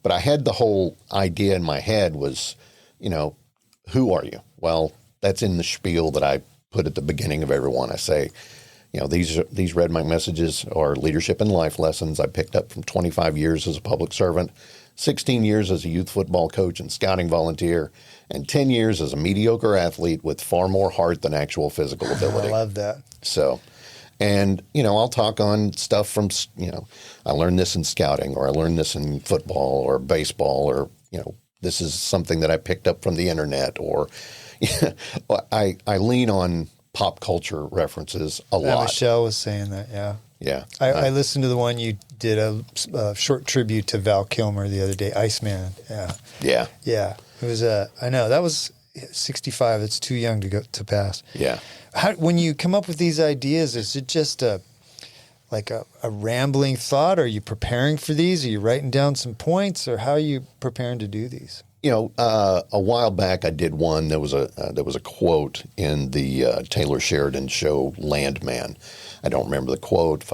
But I had the whole idea in my head was, who are you? Well, that's in the spiel that I put at the beginning of every one. I say, these Red Mike messages are leadership and life lessons I picked up from 25 years as a public servant, 16 years as a youth football coach and scouting volunteer, and 10 years as a mediocre athlete with far more heart than actual physical ability. I love that. So, and, I'll talk on stuff from, I learned this in scouting, or I learned this in football or baseball, or, this is something that I picked up from the internet, or I lean on pop culture references a lot. Michelle was saying that, yeah. Yeah. I listened to the one you did a short tribute to Val Kilmer the other day, Iceman. Yeah. Yeah. Yeah. It was I know that was 65. It's too young to pass. Yeah. When you come up with these ideas, is it just a rambling thought? Are you preparing for these? Are you writing down some points, or how are you preparing to do these? A while back I did one. There was a quote in the Taylor Sheridan show, Landman. I don't remember the quote. If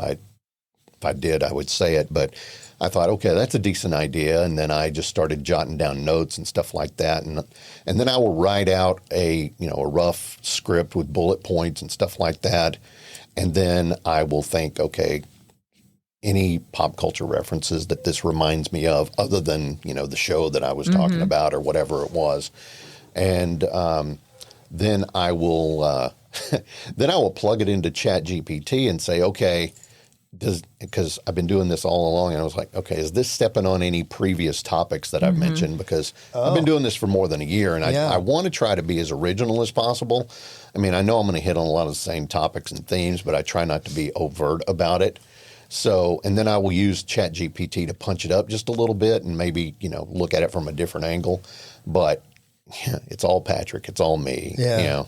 I did, I would say it. But I thought, okay, that's a decent idea. And then I just started jotting down notes and stuff like that. And then I will write out a rough script with bullet points and stuff like that. And then I will think, okay, any pop culture references that this reminds me of, other than, the show that I was talking about or whatever it was. And then I will plug it into ChatGPT and say, okay, because I've been doing this all along, and I was like, okay, is this stepping on any previous topics that I've mentioned? Because I've been doing this for more than a year, and I want to try to be as original as possible. I mean, I know I'm going to hit on a lot of the same topics and themes, but I try not to be overt about it. So, and then I will use ChatGPT to punch it up just a little bit and maybe, look at it from a different angle. But it's all Patrick. It's all me. Yeah.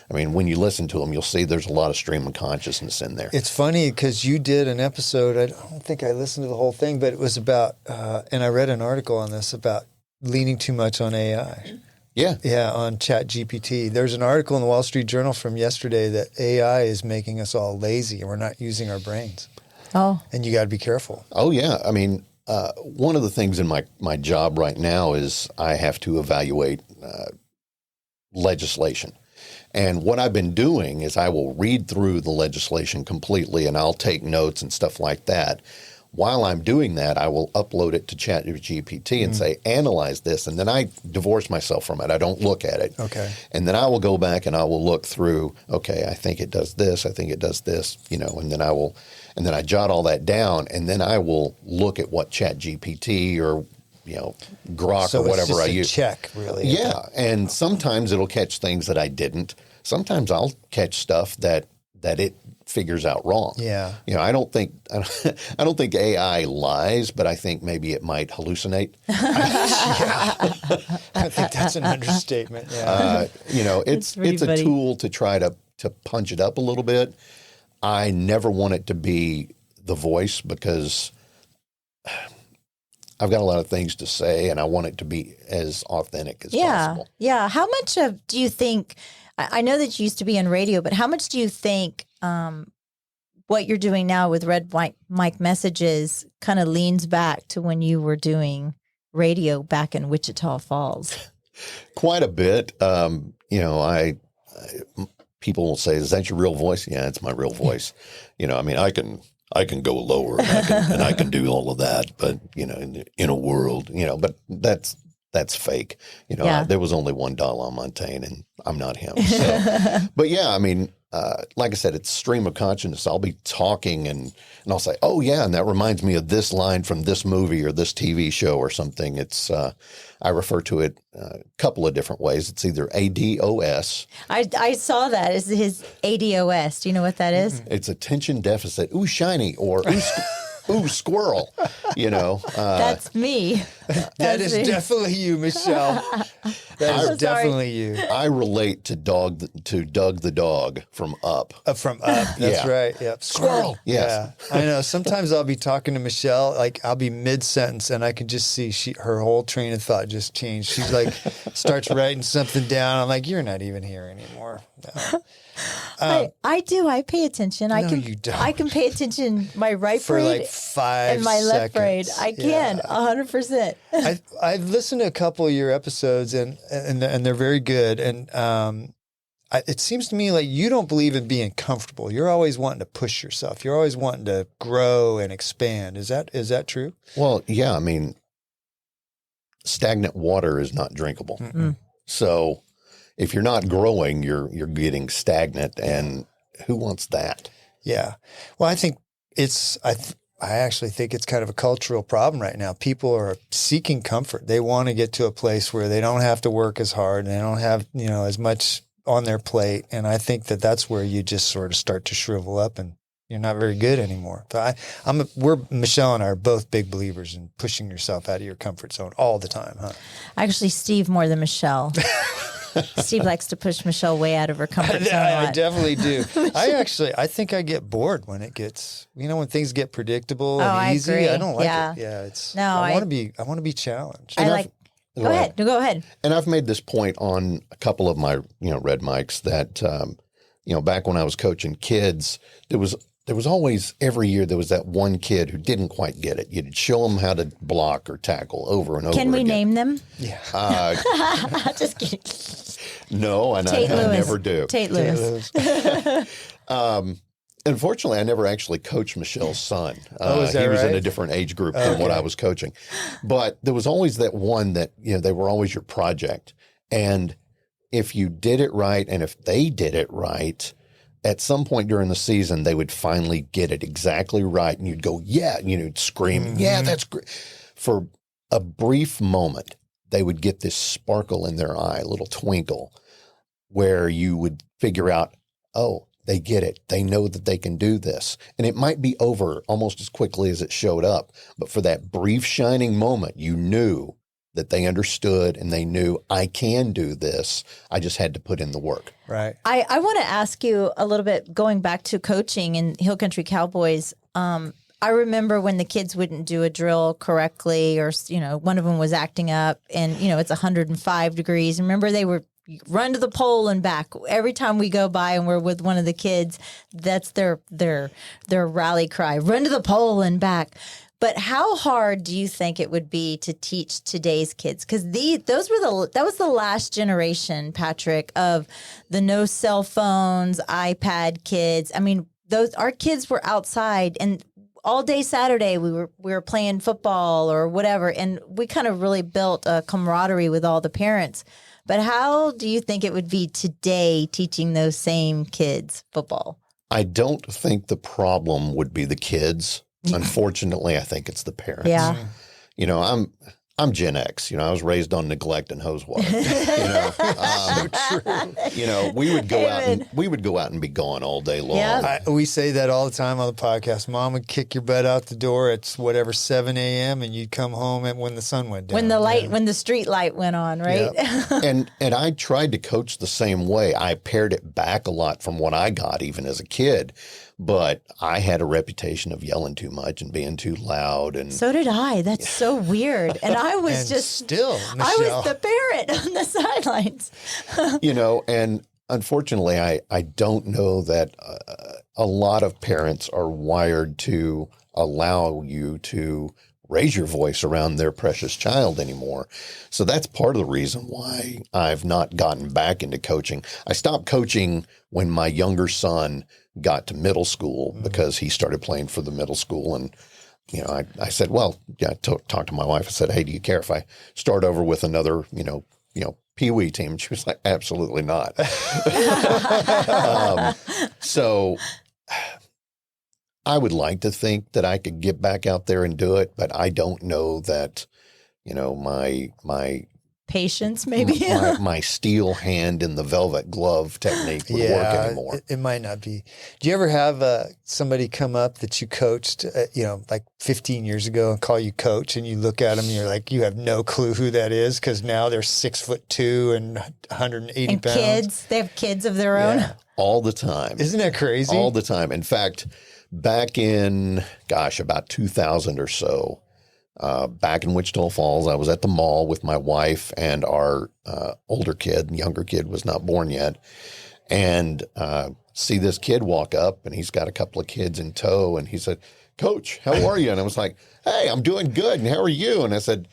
When you listen to them, you'll see there's a lot of stream of consciousness in there. It's funny because you did an episode, I don't think I listened to the whole thing, but it was about, and I read an article on this about leaning too much on AI. Yeah. Yeah, on ChatGPT. There's an article in the Wall Street Journal from yesterday that AI is making us all lazy and we're not using our brains. Oh. And you got to be careful. Oh, yeah. I mean, one of the things in my job right now is I have to evaluate legislation. And what I've been doing is I will read through the legislation completely and I'll take notes and stuff like that. While I'm doing that, I will upload it to ChatGPT and say, analyze this. And then I divorce myself from it. I don't look at it. Okay. And then I will go back and I will look through, okay, I think it does this. I think it does this, and then I jot all that down. And then I will look at what ChatGPT or, Grok or whatever I use. Check, really. Yeah. And sometimes it'll catch things that I didn't. Sometimes I'll catch stuff that it figures out wrong. Yeah. I don't think AI lies, but I think maybe it might hallucinate. I think that's an understatement. Yeah. It's a tool to try to punch it up a little bit. I never want it to be the voice because I've got a lot of things to say and I want it to be as authentic as possible. Yeah. How much do you think, I know that you used to be in radio, but how much do you think what you're doing now with Red Mike Messages kind of leans back to when you were doing radio back in Wichita Falls? Quite a bit. People will say, "Is that your real voice?" Yeah, it's my real voice. I can go lower and I can do all of that, but in a world, but that's fake. There was only one Dalai Montaigne, and I'm not him. So. But yeah, like I said, it's stream of consciousness. I'll be talking and I'll say, oh yeah, and that reminds me of this line from this movie or this TV show or something. It's I refer to it a couple of different ways. It's either ADOS. I saw that. It's his ADOS. Do you know what that is? It's attention deficit. Ooh, shiny, or ooh, squirrel. That's me. That is definitely you, Michelle. That is definitely you. I relate to Doug the dog from Up. From Up, that's right. Yep. Squirrel. Yes. Yeah, I know. Sometimes I'll be talking to Michelle, like I'll be mid-sentence and I can just see her whole train of thought just changed. She's like, starts writing something down. I'm like, you're not even here anymore. No. I do. I pay attention. You don't. I can pay attention my right For brain like 5 and my left brain. seconds. I can 100%. I've listened to a couple of your episodes and they're very good. And it seems to me like you don't believe in being comfortable. You're always wanting to push yourself. You're always wanting to grow and expand. Is that true? Well, yeah. I mean, stagnant water is not drinkable. Mm-mm. So if you're not growing, you're getting stagnant, and who wants that? Yeah. Well, I think I actually think it's kind of a cultural problem right now. People are seeking comfort. They want to get to a place where they don't have to work as hard and they don't have, as much on their plate. And I think that that's where you just sort of start to shrivel up and you're not very good anymore. So Michelle and I are both big believers in pushing yourself out of your comfort zone all the time, huh? Actually, Steve more than Michelle. Steve likes to push Michelle way out of her comfort zone. I definitely do. I think I get bored when it gets, when things get predictable and easy. Agree. I don't like Yeah. it. Yeah, I want to be challenged. Go ahead. Go ahead. And I've made this point on a couple of my, Red Mics that, back when I was coaching kids, there was always, every year, there was that one kid who didn't quite get it. You'd show them how to block or tackle over and over again. Can we name them? Yeah. Just kidding. No, and I never do. Tate Lewis. Unfortunately, I never actually coached Michelle's son. Is that he was in right? a different age group than what I was coaching. But there was always that one that, they were always your project. And if you did it right, and if they did it right, at some point during the season, they would finally get it exactly right. And you'd go, yeah, and you'd scream, yeah, that's great. For a brief moment, they would get this sparkle in their eye, a little twinkle, where you would figure out, oh, they get it. They know that they can do this. And it might be over almost as quickly as it showed up. But for that brief shining moment, you knew that they understood and they knew, I can do this. I just had to put in the work. Right. I want to ask you a little bit, going back to coaching in Hill Country Cowboys. I remember when the kids wouldn't do a drill correctly, or, one of them was acting up and, it's 105 degrees. Remember, they were run to the pole and back. Every time we go by and we're with one of the kids, that's their rally cry, run to the pole and back. But how hard do you think it would be to teach today's kids? Because that was the last generation, Patrick, of the no cell phones, iPad kids. I mean, our kids were outside and all day Saturday we were playing football or whatever, and we kind of really built a camaraderie with all the parents. But how do you think it would be today teaching those same kids football? I don't think the problem would be the kids. Unfortunately, I think it's the parents. Yeah. I'm Gen X. I was raised on neglect and hose water. So true. We would go out and be gone all day long. Yeah. We say that all the time on the podcast. Mom would kick your butt out the door at 7 a.m. and you'd come home when the sun went down. When the street light went on, right? Yep. and I tried to coach the same way. I pared it back a lot from what I got even as a kid. But I had a reputation of yelling too much and being too loud. And so did I. That's so weird. And I was Michelle. I was the parent on the sidelines. And unfortunately, I don't know that a lot of parents are wired to allow you to raise your voice around their precious child anymore. So that's part of the reason why I've not gotten back into coaching. I stopped coaching when my younger son got to middle school because he started playing for the middle school. And, I said, well, talked to my wife. I said, hey, do you care if I start over with another, Pee Wee team. She was like, absolutely not. So I would like to think that I could get back out there and do it, but I don't know that, my Patience, maybe. my steel hand in the velvet glove technique would work anymore. It might not be. Do you ever have somebody come up that you coached, like 15 years ago and call you coach, and you look at them and you're like, you have no clue who that is because now they're 6'2" and 180 and pounds. Kids, they have kids of their own. Yeah. All the time. Isn't that crazy? All the time. In fact, back in, about 2000 or so, back in Wichita Falls, I was at the mall with my wife and our younger kid was not born yet, and see this kid walk up, and he's got a couple of kids in tow, and he said, "Coach, how are you?" And I was like, "Hey, I'm doing good, and how are you?" And I said,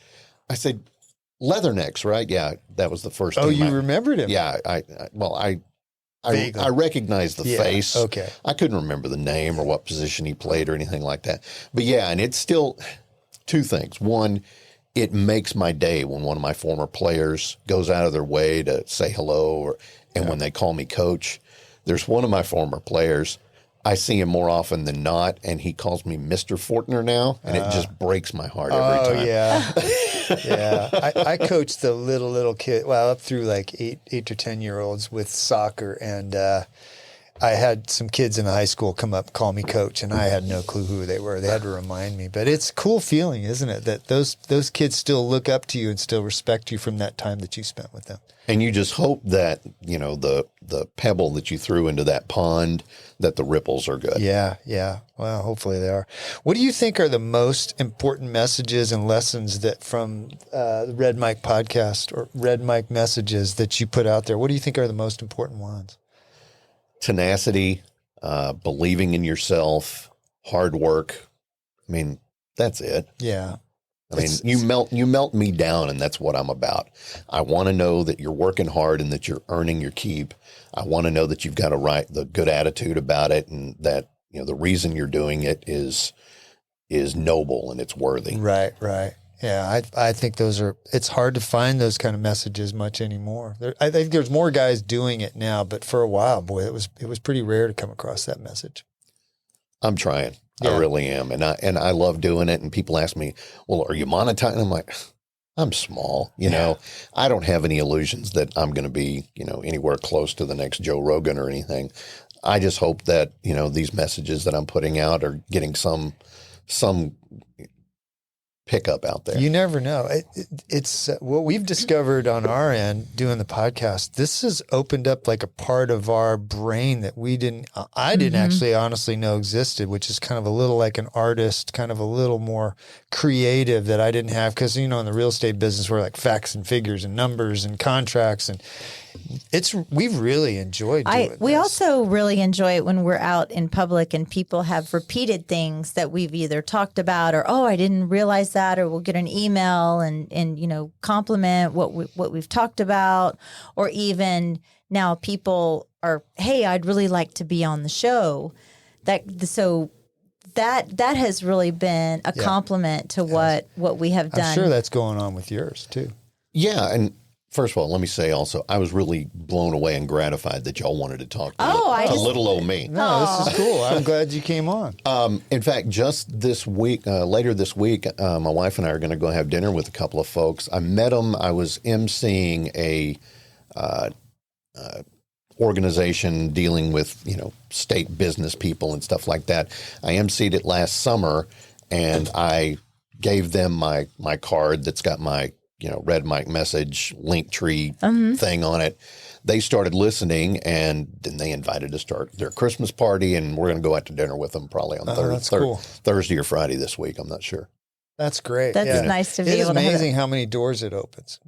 "Leathernecks, right?" Yeah, that was the first. Oh, team you remembered him? Yeah, I recognized the face. Okay. I couldn't remember the name or what position he played or anything like that. But yeah, and it's still two things. One, it makes my day when one of my former players goes out of their way to say hello, and when they call me coach. There's one of my former players, I see him more often than not, and he calls me Mr. Fortner now, and it just breaks my heart every time. Oh, yeah. Yeah. I coached the little kid, up through like 8 to 10-year-olds with soccer, and I had some kids in the high school come up, call me coach, and I had no clue who they were. They had to remind me. But it's a cool feeling, isn't it, that those kids still look up to you and still respect you from that time that you spent with them. And you just hope that, the pebble that you threw into that pond, that the ripples are good. Yeah, yeah. Well, hopefully they are. What do you think are the most important messages and lessons that from the Red Mike podcast or Red Mike messages that you put out there? What do you think are the most important ones? Tenacity, believing in yourself, hard work. I mean, that's it. Yeah. I mean, you melt me down, and that's what I'm about. I want to know that you're working hard and that you're earning your keep. I want to know that you've got the good attitude about it, and that the reason you're doing it is noble and it's worthy. Right, right. Yeah, I think it's hard to find those kind of messages much anymore. I think there's more guys doing it now, but for a while, boy, it was pretty rare to come across that message. I'm trying. Yeah. I really am. And I love doing it. And people ask me, well, are you monetizing? I'm like, I'm small, know, I don't have any illusions that I'm going to be, anywhere close to the next Joe Rogan or anything. I just hope that, these messages that I'm putting out are getting some pickup out there. You never know. It's what we've discovered on our end doing the podcast. This has opened up like a part of our brain that I didn't actually honestly know existed, which is kind of a little like an artist, kind of a little more creative that I didn't have. Cause in the real estate business, we're like facts and figures and numbers and contracts, and we've really enjoyed doing this. We also really enjoy it when we're out in public and people have repeated things that we've either talked about or, oh, I didn't realize that, or we'll get an email and compliment what we've talked about, or even now people are, hey, I'd really like to be on the show. That has really been a compliment to what we have done. I'm sure that's going on with yours too. Yeah, and first of all, let me say also, I was really blown away and gratified that y'all wanted to talk to little old me. No, this is cool. I'm glad you came on. In fact, just this week, later this week, my wife and I are going to go have dinner with a couple of folks. I met them. I was emceeing a organization dealing with, state business people and stuff like that. I emceed it last summer, and I gave them my card that's got my Red Mike message link tree thing on it. They started listening, and then they invited to start their Christmas party, and we're going to go out to dinner with them probably on Thursday or Friday this week. I'm not sure. That's great. That's nice to be able to It is amazing how many doors it opens.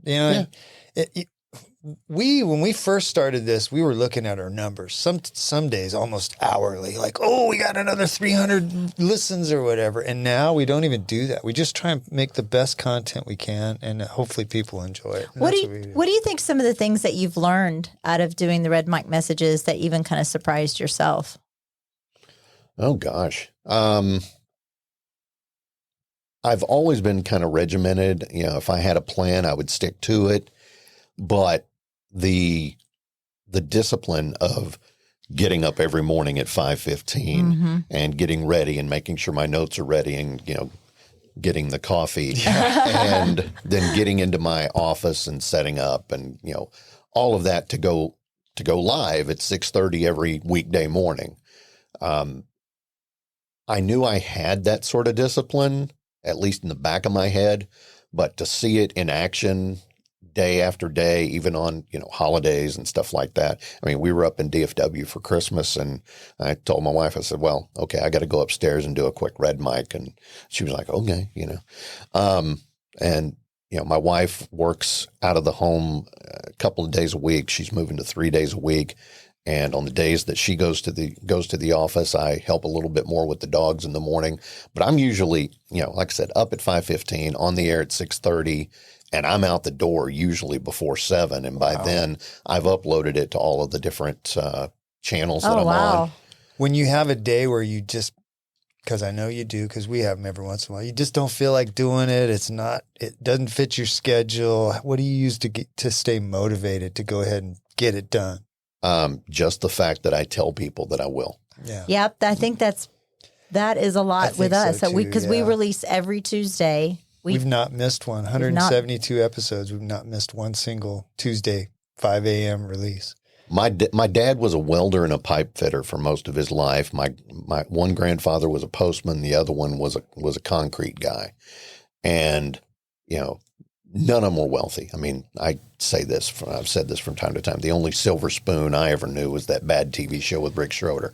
When we first started this, we were looking at our numbers. Some days almost hourly, like, oh, we got another 300 listens or whatever. And now we don't even do that. We just try and make the best content we can, and hopefully people enjoy it. What do you think some of the things that you've learned out of doing the Red Mike messages that even kind of surprised yourself? Oh gosh. I've always been kind of regimented. If I had a plan, I would stick to it. but the discipline of getting up every morning at 5:15 and getting ready and making sure my notes are ready and, getting the coffee and then getting into my office and setting up and, all of that to go live at 6:30 every weekday morning. I knew I had that sort of discipline, at least in the back of my head, but to see it in action day after day, even on, holidays and stuff like that. I mean, we were up in DFW for Christmas and I told my wife, I said, well, okay, I got to go upstairs and do a quick red mic. And she was like, okay, my wife works out of the home a couple of days a week. She's moving to 3 days a week. And on the days that she goes to the office, I help a little bit more with the dogs in the morning. But I'm usually, like I said, up at 5:15, on the air at 6:30, and I'm out the door usually before 7. And by then, I've uploaded it to all of the different channels that I'm on. When you have a day where you just, because I know you do, because we have them every once in a while, you just don't feel like doing it. It doesn't fit your schedule. What do you use to stay motivated to go ahead and get it done? Just the fact that I tell people that I will. Yeah. Yep. I think that is a lot with us. So too, because we release every Tuesday. We've not missed one. 172 episodes. We've not missed one single Tuesday, 5 a.m. release. My dad was a welder and a pipe fitter for most of his life. My one grandfather was a postman. The other one was a concrete guy. And, none of them were wealthy. I mean, I've said this from time to time. The only silver spoon I ever knew was that bad TV show with Rick Schroeder.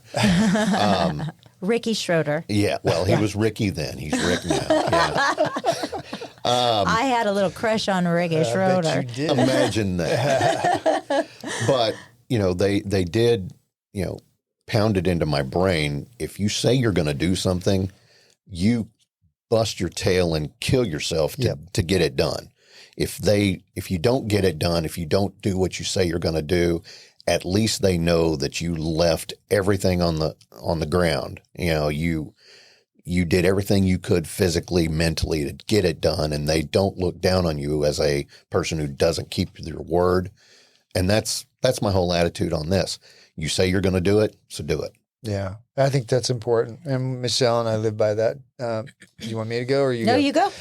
Ricky Schroeder. Yeah. Well, he was Ricky then. He's Rick now. Yeah. I had a little crush on Ricky Schroeder. Bet you did. Imagine that. But, they did, pound it into my brain. If you say you're going to do something, you bust your tail and kill yourself to get it done. If you don't get it done, if you don't do what you say you're going to do, at least they know that you left everything on the ground. You did everything you could physically, mentally to get it done, and they don't look down on you as a person who doesn't keep your word. And that's my whole attitude on this. You say you're going to do it, so do it. Yeah, I think that's important. And Michelle and I live by that. Do you want me to go or you? No, go? you go.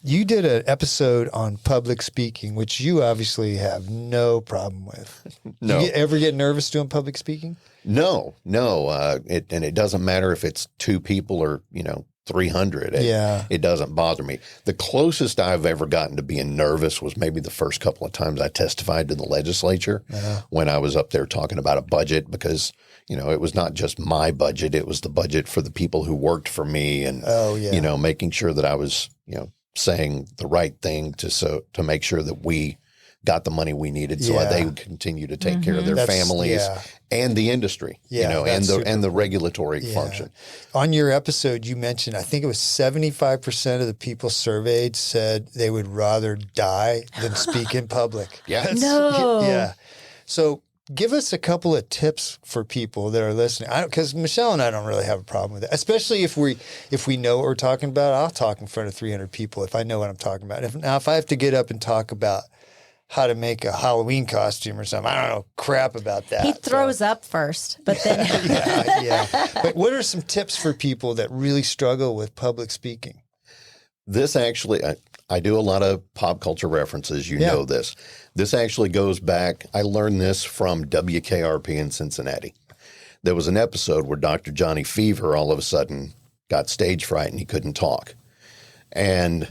You did an episode on public speaking, which you obviously have no problem with. No. Do you ever get nervous doing public speaking? No. It doesn't matter if it's 2 people or 300. It doesn't bother me. The closest I've ever gotten to being nervous was maybe the first couple of times I testified to the legislature when I was up there talking about a budget because, it was not just my budget. It was the budget for the people who worked for me and, making sure that I was, saying the right thing to make sure that we got the money we needed so they would continue to take care of their families and the industry, and the regulatory function. On your episode, you mentioned, I think it was 75% of the people surveyed said they would rather die than speak in public. No. Yeah. So give us a couple of tips for people that are listening. Because Michelle and I don't really have a problem with it, especially if we know what we're talking about. I'll talk in front of 300 people if I know what I'm talking about. If I have to get up and talk about how to make a Halloween costume or something, I don't know crap about that. He throws up first, but then yeah. But what are some tips for people that really struggle with public speaking? This actually, I do a lot of pop culture references. You know this. This actually goes back. I learned this from WKRP in Cincinnati. There was an episode where Dr. Johnny Fever all of a sudden got stage fright and he couldn't talk. And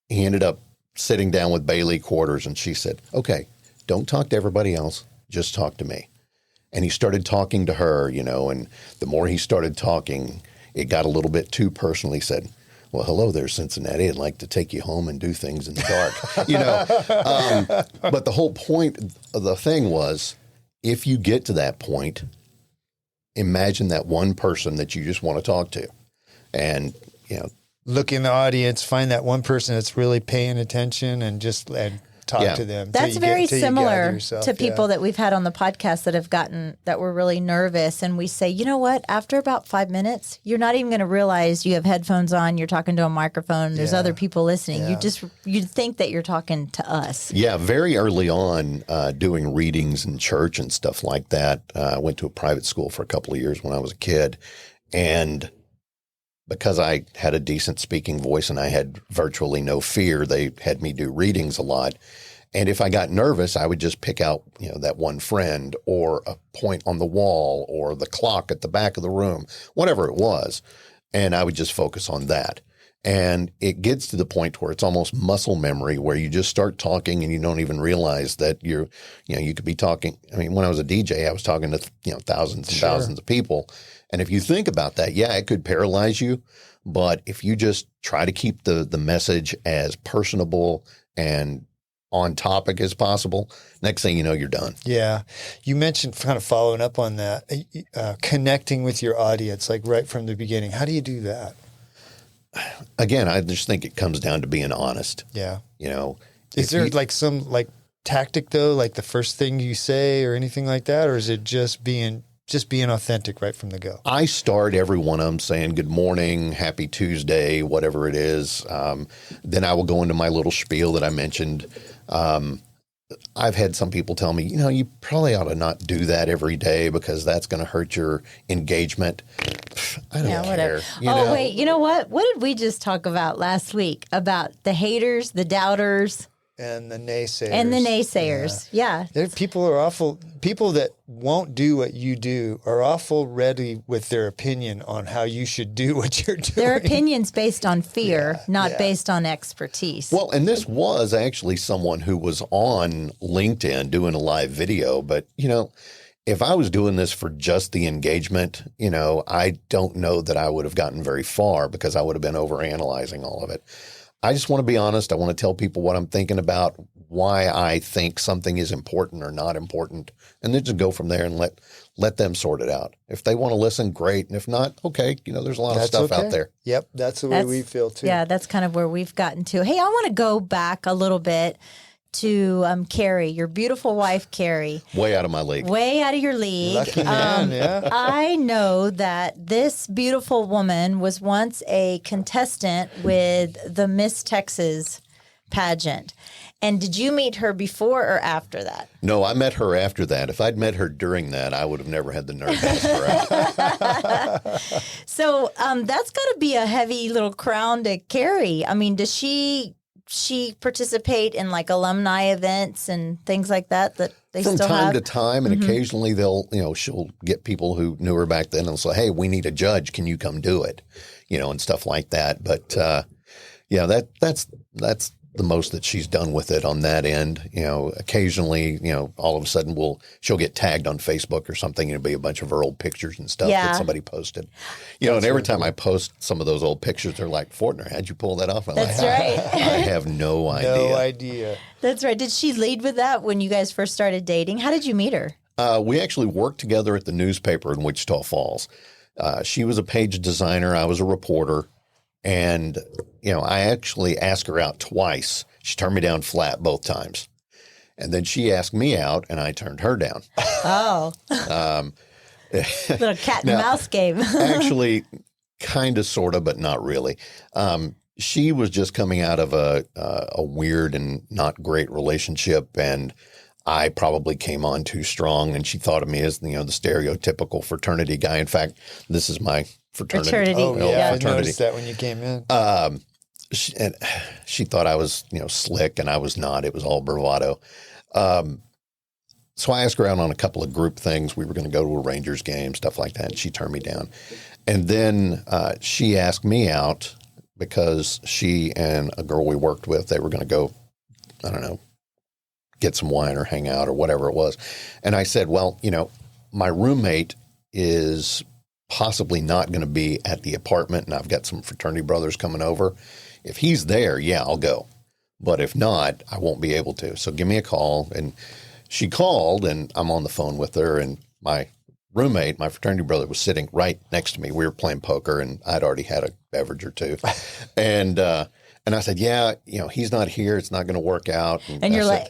he ended up sitting down with Bailey Quarters and she said, okay, don't talk to everybody else. Just talk to me. And he started talking to her, and the more he started talking, it got a little bit too personal. He said, well, hello there, Cincinnati. I'd like to take you home and do things in the dark, But the whole point of the thing was, if you get to that point, imagine that one person that you just want to talk to. And, look in the audience, find that one person that's really paying attention and talk to them. That's very similar yourself, to people that we've had on the podcast that were really nervous. And we say, you know what? After about 5 minutes, you're not even going to realize you have headphones on. You're talking to a microphone. There's other people listening. Yeah. You think that you're talking to us. Yeah, very early on, doing readings in church and stuff like that. I went to a private school for a couple of years when I was a kid. And because I had a decent speaking voice and I had virtually no fear, they had me do readings a lot. And if I got nervous, I would just pick out, that one friend or a point on the wall or the clock at the back of the room, whatever it was. And I would just focus on that. And it gets to the point where it's almost muscle memory, where you just start talking and you don't even realize that you could be talking. I mean, when I was a DJ, I was talking to, thousands and thousands of people. And if you think about that, it could paralyze you. But if you just try to keep the message as personable and on topic as possible, next thing you know, you're done. Yeah. You mentioned, kind of following up on that, connecting with your audience, like right from the beginning. How do you do that? Again, I just think it comes down to being honest. Yeah. Is there some tactic though, like the first thing you say or anything like that? Or is it just being authentic right from the go? I start every one of them saying good morning, happy Tuesday, whatever it is. Then I will go into my little spiel that I mentioned. I've had some people tell me, you probably ought to not do that every day because that's going to hurt your engagement. I don't care. Wait, you know what? What did we just talk about last week? About the haters, the doubters. And the naysayers. Yeah. There, people that won't do what you do are awful ready with their opinion on how you should do what you're doing. Their opinion's based on fear, not based on expertise. Well, and this was actually someone who was on LinkedIn doing a live video. But, if I was doing this for just the engagement, I don't know that I would have gotten very far because I would have been overanalyzing all of it. I just want to be honest. I want to tell people what I'm thinking about, why I think something is important or not important, and then just go from there and let them sort it out. If they want to listen, great. And if not, okay. There's a lot of stuff out there. Yep. That's the way we feel too. Yeah. That's kind of where we've gotten to. Hey, I want to go back a little bit to Carrie, your beautiful wife, Carrie. Way out of my league. Way out of your league. Lucky man, yeah. I know that this beautiful woman was once a contestant with the Miss Texas pageant. And did you meet her before or after that? No, I met her after that. If I'd met her during that, I would have never had the nerve to ask her out. So that's got to be a heavy little crown to carry. I mean, does she participate in alumni events and things like that they from still have? From time to time, and occasionally she'll get people who knew her back then and say, hey, we need a judge. Can you come do it? And stuff like that. But that's the most that she's done with it on that end. Occasionally, all of a sudden she'll get tagged on Facebook or something and it'll be a bunch of her old pictures and stuff that somebody posted. And every time I post some of those old pictures, they're like, Fortner, how'd you pull that off? I'm That's like, right. I have no idea. No idea. That's right. Did she lead with that when you guys first started dating? How did you meet her? We actually worked together at the newspaper in Wichita Falls. She was a page designer. I was a reporter. And, I actually asked her out twice. She turned me down flat both times. And then she asked me out, and I turned her down. Oh. Little cat and mouse game. Actually, kind of, sort of, but not really. She was just coming out of a weird and not great relationship, and I probably came on too strong, and she thought of me as, the stereotypical fraternity guy. In fact, this is my fraternity. Oh, yeah. Fraternity. I noticed that when you came in. She thought I was, slick, and I was not. It was all bravado. So I asked her out on a couple of group things. We were going to go to a Rangers game, stuff like that, and she turned me down. And then she asked me out because she and a girl we worked with, they were going to go, I don't know, get some wine or hang out or whatever it was. And I said, well, my roommate is possibly not going to be at the apartment, and I've got some fraternity brothers coming over. If he's there, I'll go. But if not, I won't be able to. So give me a call. And she called, and I'm on the phone with her, and my roommate, my fraternity brother, was sitting right next to me. We were playing poker, and I'd already had a beverage or two. And And I said, yeah, he's not here. It's not going to work out. And you're like,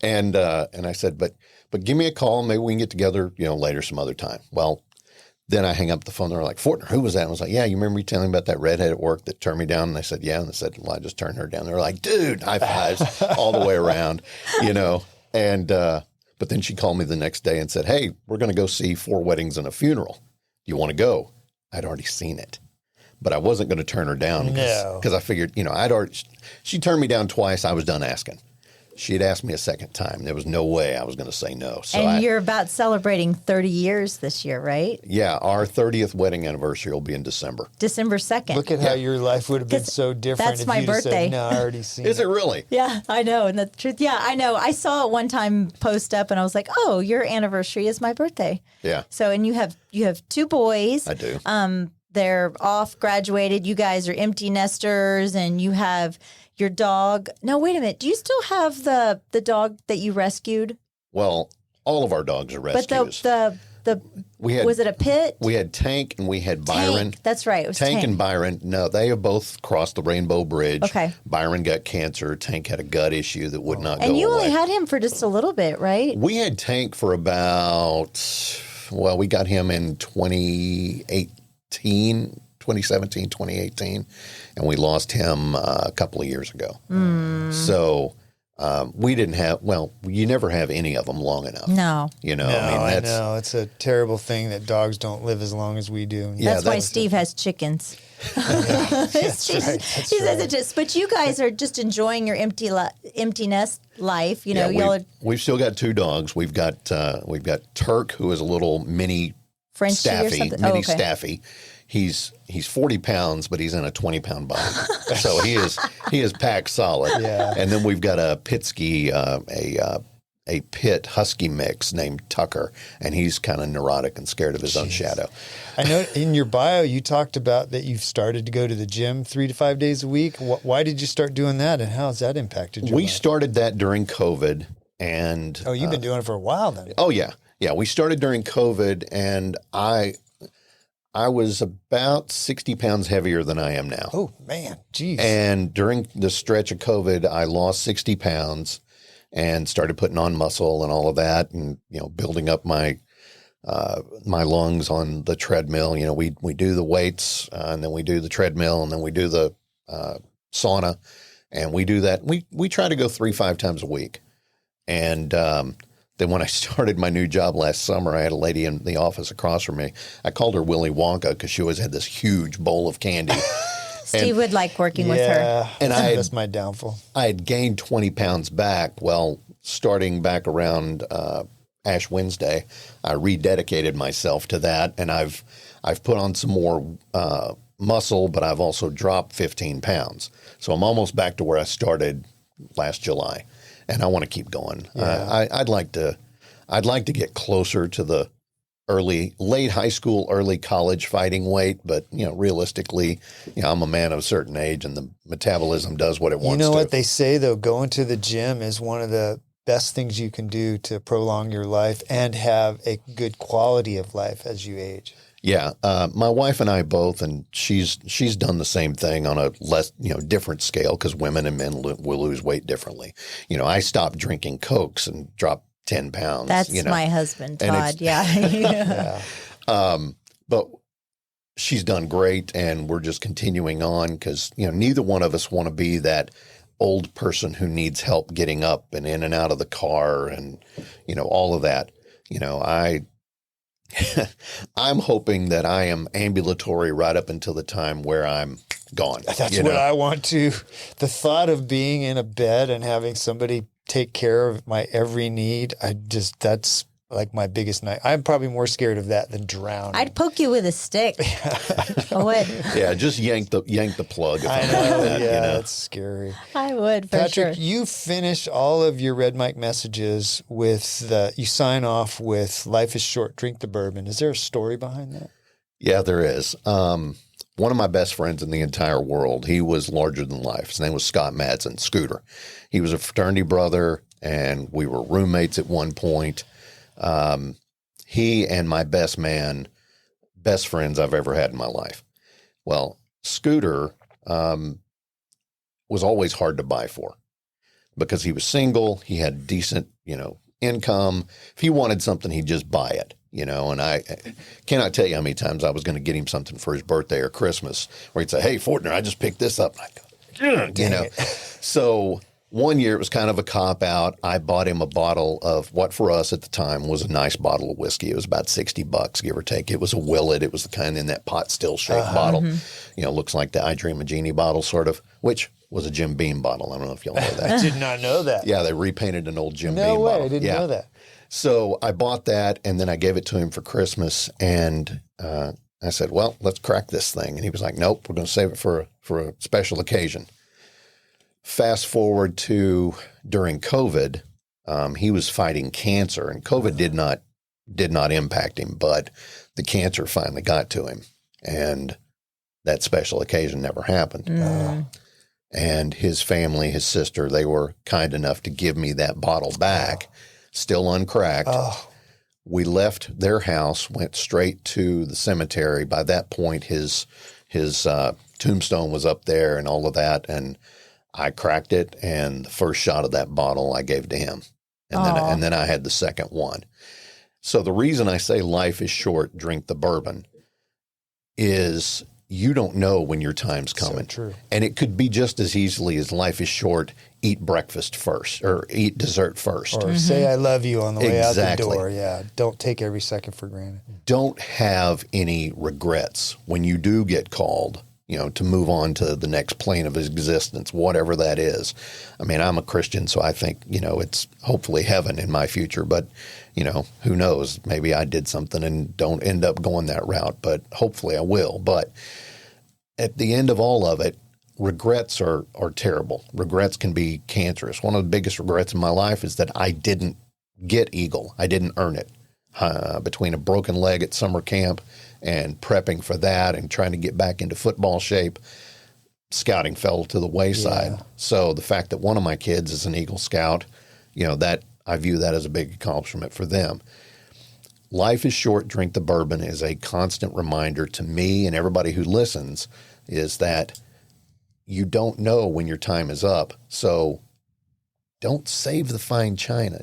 and I said, but give me a call. Maybe we can get together, later some other time. Well, then I hang up the phone. They're like, Fortner, who was that? And I was like, yeah, you remember me telling about that redhead at work that turned me down? And I said, yeah. And I said, well, I just turned her down. They're like, dude, high fives all the way around, And but then she called me the next day and said, hey, we're going to go see 4 Weddings and a Funeral. You want to go? I'd already seen it. But I wasn't going to turn her down because I figured, she turned me down twice. I was done asking. She had asked me a second time. There was no way I was going to say no. So and you're about celebrating 30 years this year, right? Yeah. Our 30th wedding anniversary will be in December. December 2nd. Look at how your life would have been so different that's if my you'd have birthday. said, no, I already seen Is it really? Yeah, I know. And the truth, yeah, I know. I saw it one time post up and I was like, oh, your anniversary is my birthday. Yeah. So, and you have 2 boys. I do. They're off, graduated. You guys are empty nesters, and you have your dog. No, wait a minute. Do you still have the dog that you rescued? Well, all of our dogs are rescues. But was it a pit? We had Tank and we had Byron. Tank. That's right. It was Tank and Byron. No, they have both crossed the Rainbow Bridge. Okay. Byron got cancer. Tank had a gut issue that would not go away. And you only had him for just a little bit, right? We had Tank for about, we got him in 2017, 2018, and we lost him a couple of years ago. So we didn't have, you never have any of them long enough. No. I know. It's a terrible thing that dogs don't live as long as we do. That's why Steve has chickens. That's right. He says it just, but you guys are just enjoying your empty nest life. Y'all are we've still got 2 dogs. We've got Turk, who is a little mini Frenchie or Staffy, something. mini Staffy. He's 40 pounds, but he's in a 20-pound body. So he is packed solid. Yeah. And then we've got a Pitsky, a pit husky mix named Tucker, and he's kind of neurotic and scared of his own shadow. I know in your bio you talked about that you've started to go to the gym 3 to 5 days a week. Why did you start doing that, and how has that impacted your life? Started that during COVID, and you've been doing it for a while then. Oh yeah, we started during COVID, and I was about 60 pounds heavier than I am now. Oh man, geez! And during the stretch of COVID, I lost 60 pounds. And started putting on muscle and all of that, and building up my lungs on the treadmill. We do the weights, and then we do the treadmill, and then we do the sauna, and we do that. We try to go 3-5 times a week. And then when I started my new job last summer, I had a lady in the office across from me. I called her Willy Wonka because she always had this huge bowl of candy. Steve would like working with her. And that's my downfall. I had gained 20 pounds back. Well, starting back around Ash Wednesday, I rededicated myself to that, and I've put on some more muscle, but I've also dropped 15 pounds. So I'm almost back to where I started last July, and I want to keep going. Yeah. I'd like to get closer to the late high school, early college fighting weight, but realistically, I'm a man of a certain age, and the metabolism does what it wants to. You know what they say though? Going to the gym is one of the best things you can do to prolong your life and have a good quality of life as you age. Yeah, my wife and I both, and she's done the same thing on a less different scale because women and men will lose weight differently. I stopped drinking Cokes and dropped 10 pounds. That's my husband, Todd. Yeah. But she's done great, and we're just continuing on because, neither one of us want to be that old person who needs help getting up and in and out of the car and, all of that. I'm hoping that I am ambulatory right up until the time where I'm gone. That's what I want to. The thought of being in a bed and having somebody take care of my every need, that's like my biggest night. I'm probably more scared of that than drowning. I'd poke you with a stick. I would. Yeah, just yank the plug. If I I'm know. like that, That's scary. I would, for Patrick, sure. you finish all of your Red Mic messages with you sign off with "Life is short, drink the bourbon." Is there a story behind that? Yeah, there is. One of my best friends in the entire world, he was larger than life. His name was Scott Madsen, Scooter. He was a fraternity brother, and we were roommates at one point. He and my best man, best friends I've ever had in my life. Well, Scooter, was always hard to buy for because he was single. He had decent, income. If he wanted something, he'd just buy it, and I cannot tell you how many times I was going to get him something for his birthday or Christmas where he'd say, "Hey, Fortner, I just picked this up." And I go, So one year it was kind of a cop out. I bought him a bottle of what for us at the time was a nice bottle of whiskey. It was about $60, give or take. It was a Willet. It was the kind in that pot still shaped bottle. Looks like the I Dream of Jeannie bottle sort of, which was a Jim Beam bottle. I don't know if y'all know that. I did not know that. Yeah, they repainted an old Jim Beam No way, bottle. I didn't know that. So I bought that, and then I gave it to him for Christmas, and I said, well, let's crack this thing. And he was like, nope, we're going to save it for a special occasion. Fast forward to during COVID, he was fighting cancer, and COVID did not impact him, but the cancer finally got to him, and that special occasion never happened. And his family, his sister, they were kind enough to give me that bottle back, still uncracked. We left their house, went straight to the cemetery. By that point, his tombstone was up there and all of that, and I cracked it, and the first shot of that bottle I gave to him. And then I had the second one. So the reason I say life is short, drink the bourbon, is you don't know when your time's coming. So true. And it could be just as easily as life is short, eat breakfast first or eat dessert first. Or say I love you on the way out the Exactly. door. Yeah, don't take every second for granted. Don't have any regrets when you do get called, to move on to the next plane of existence, whatever that is. I mean, I'm a Christian, so I think, it's hopefully heaven in my future, but, who knows? Maybe I did something and don't end up going that route, but hopefully I will. But at the end of all of it, regrets are terrible. Regrets can be cancerous. One of the biggest regrets in my life is that I didn't get Eagle. I didn't earn it. Between a broken leg at summer camp and prepping for that and trying to get back into football shape, scouting fell to the wayside. Yeah. So the fact that one of my kids is an Eagle Scout, that I view that as a big accomplishment for them. Life is short, drink the bourbon is a constant reminder to me and everybody who listens is that you don't know when your time is up. So don't save the fine china.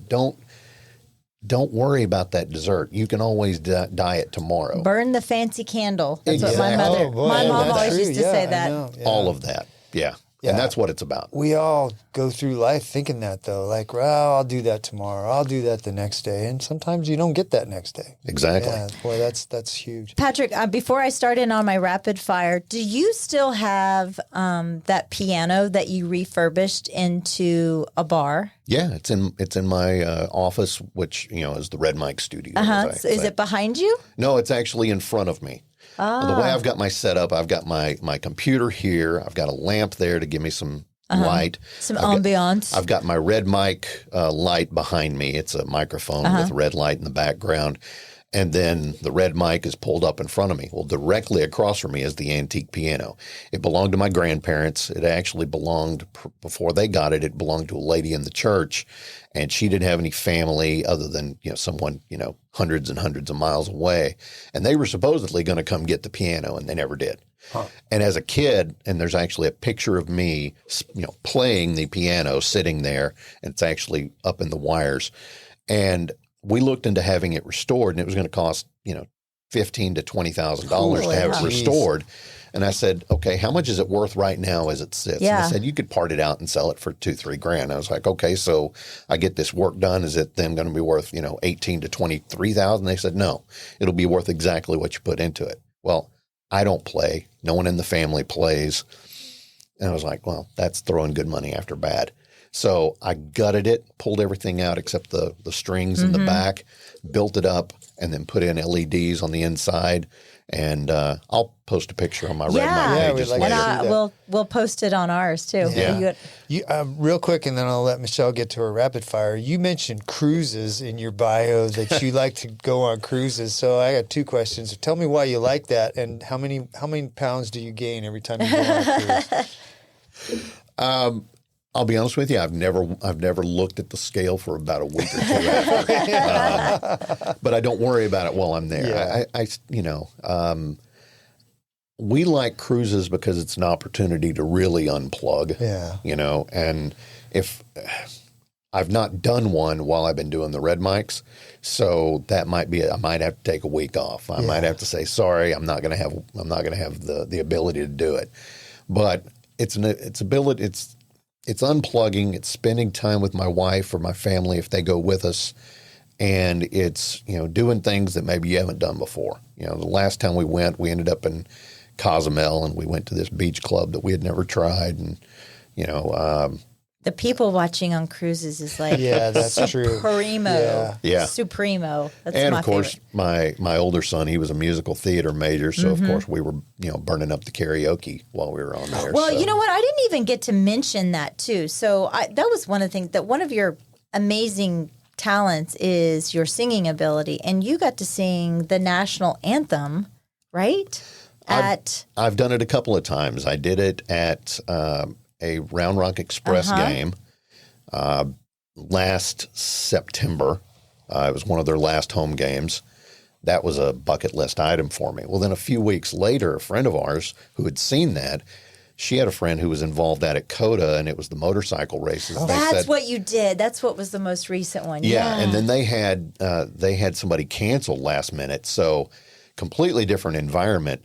Don't worry about that dessert. You can always diet tomorrow. Burn the fancy candle. That's what Exactly. my mom that's always true. used to Yeah, say I that. know. Yeah. All of that. Yeah. Yeah. And that's what it's about. We all go through life thinking that, though. Like, well, I'll do that tomorrow. I'll do that the next day. And sometimes you don't get that next day. Exactly. Yeah, boy, that's huge. Patrick, before I start in on my rapid fire, do you still have that piano that you refurbished into a bar? Yeah, it's in my office, which is the Red Mic studio. as So I is say. it behind you? No, it's actually in front of me. The way I've got my setup, I've got my computer here. I've got a lamp there to give me some light. Some I've ambiance. I've got my Red Mic light behind me. It's a microphone with red light in the background. And then the Red Mic is pulled up in front of me. Well, directly across from me is the antique piano. It belonged to my grandparents. It actually belonged, before they got it, it belonged to a lady in the church. And she didn't have any family other than, someone, hundreds and hundreds of miles away. And they were supposedly going to come get the piano, and they never did. Huh. And as a kid, and there's actually a picture of me, playing the piano, sitting there, and it's actually up in the wires. And we looked into having it restored, and it was going to cost, $15,000 to $20,000 to have it restored. And I said, okay, how much is it worth right now as it sits? Yeah. And they said, you could part it out and sell it for $2-3 grand. I was like, okay, so I get this work done. Is it then going to be worth, $18,000 to $23,000? They said, no, it'll be worth exactly what you put into it. Well, I don't play. No one in the family plays. And I was like, well, that's throwing good money after bad. So I gutted it, pulled everything out except the strings in the back, built it up, and then put in LEDs on the inside. And I'll post a picture on my Red Mic pages we'd like later. to see that. We'll post it on ours too. Yeah. You real quick, and then I'll let Michelle get to her rapid fire. You mentioned cruises in your bio that you like to go on cruises. So I got two questions. Tell me why you like that, and how many pounds do you gain every time you go on a cruise? I'll be honest with you. I've never looked at the scale for about a week or two after. But I don't worry about it while I'm there. Yeah. we like cruises because it's an opportunity to really unplug. Yeah. You know, and if I've not done one while I've been doing the red mics, so that might be I might have to take a week off. I might have to say sorry. I'm not going to have the ability to do it. But it's unplugging. It's spending time with my wife or my family if they go with us, and it's doing things that maybe you haven't done before. The last time we went, we ended up in Cozumel, and we went to this beach club that we had never tried, and the people watching on cruises is like that's true. Supremo. Yeah. Supremo. That's and my of course, favorite. my older son, he was a musical theater major, so of course we were burning up the karaoke while we were on there. Well, so. you know what? I didn't even get to mention that too. So that was one of the things that one of your amazing talents is your singing ability, and you got to sing the national anthem, right? I've done it a couple of times. I did it at a Round Rock Express game last September. It was one of their last home games. That was a bucket list item for me. Well, then a few weeks later, a friend of ours who had seen that, she had a friend who was involved at Coda, and it was the motorcycle races. Oh. That's what you did. That's what was the most recent one. Yeah, and then they had somebody canceled last minute, so completely different environment.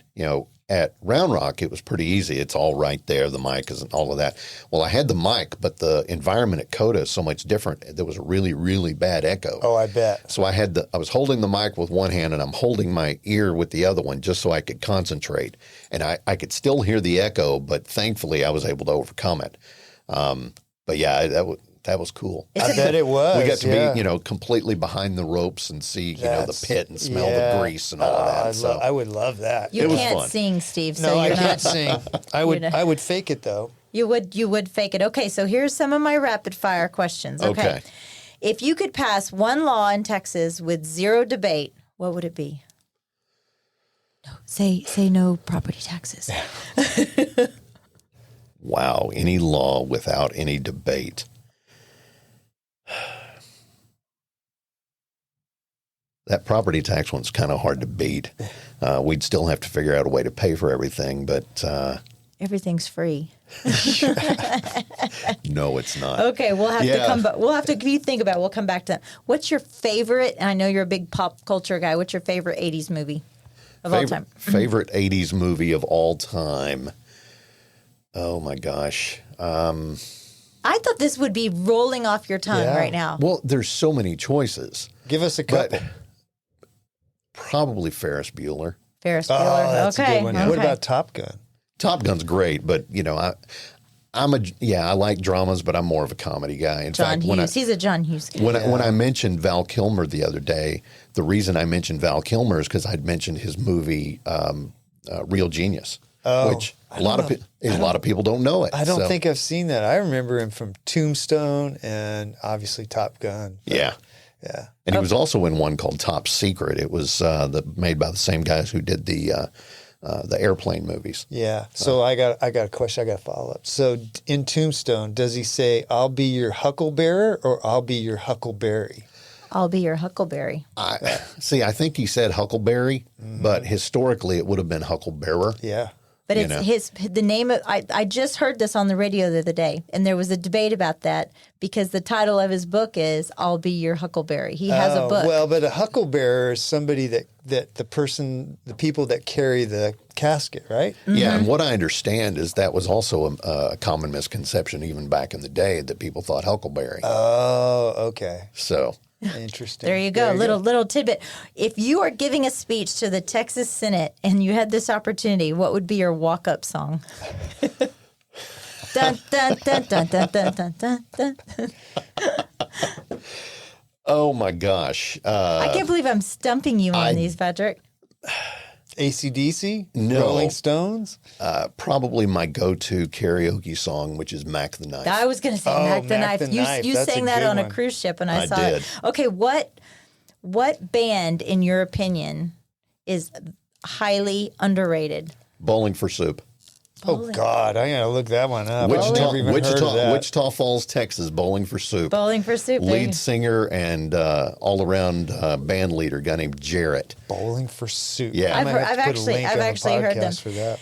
At Round Rock, it was pretty easy. It's all right there. The mic isn't all of that. Well, I had the mic, but the environment at Coda is so much different. There was a really, really bad echo. Oh, I bet. So I was holding the mic with one hand, and I'm holding my ear with the other one just so I could concentrate. And I could still hear the echo, but thankfully I was able to overcome it. But yeah, that was cool. I bet it was. We got to be, completely behind the ropes and see, the pit and smell the grease and all of that. I would love that. You was can't fun. sing, Steve. No, So I you're can't not, sing. I would fake it though. You would fake it. Okay, so here's some of my rapid fire questions. Okay. If you could pass one law in Texas with zero debate, what would it be? No, say no property taxes. Wow, any law without any debate. That property tax one's kind of hard to beat. We'd still have to figure out a way to pay for everything, but Everything's free. no, it's not. Okay, we'll have to come back. We'll have to, if you think about it, we'll come back to that. What's your favorite, and I know you're a big pop culture guy, what's your favorite 80s movie of all time? Favorite 80s movie of all time? Oh, my gosh. I thought this would be rolling off your tongue right now. Well, there's so many choices. Give us a couple. Probably Ferris Bueller. Ferris Bueller. Oh, that's okay. a good one. Okay. What about Top Gun? Top Gun's great, but I like dramas, but I'm more of a comedy guy. In John fact, Hughes. He's a John Hughes guy. When I mentioned Val Kilmer the other day, the reason I mentioned Val Kilmer is because I'd mentioned his movie Real Genius, which a lot of people don't know it. I don't think I've seen that. I remember him from Tombstone and obviously Top Gun. Yeah. And he was also in one called Top Secret. It was made by the same guys who did the airplane movies. Yeah. So I got a question. I got to follow up. So in Tombstone, does he say, "I'll be your hucklebearer" or "I'll be your huckleberry"? I'll be your huckleberry. I think he said huckleberry, but historically it would have been hucklebearer. Yeah. But it's the name of, I just heard this on the radio the other day, and there was a debate about that because the title of his book is "I'll Be Your Huckleberry." He has a book. Well, but a hucklebearer is somebody that the people that carry the casket, right? Mm-hmm. Yeah, and what I understand is that was also a common misconception even back in the day that people thought huckleberry. Oh, okay. So Interesting. There you go. Little tidbit. If you are giving a speech to the Texas Senate and you had this opportunity, what would be your walk-up song? Dun, dun, dun, dun, dun, dun, dun, dun, dun. Oh my gosh. I can't believe I'm stumping you on these, Patrick. AC/DC? No. Rolling Stones? Probably my go-to karaoke song, which is Mac the Knife. I was going to say Mac the Mac Knife. the Knife. You That's sang a that good on a one. cruise ship, and I saw did. it. Okay, what band, in your opinion, is highly underrated? Bowling for Soup. Oh God, I gotta look that one up. I've never even heard of that. Wichita Falls, Texas, Bowling for Soup. Bowling for Soup. Lead singer and all-around band leader, a guy named Jarrett. Bowling for Soup. Yeah. I might have to put a link I've on the actually heard them. podcast for that.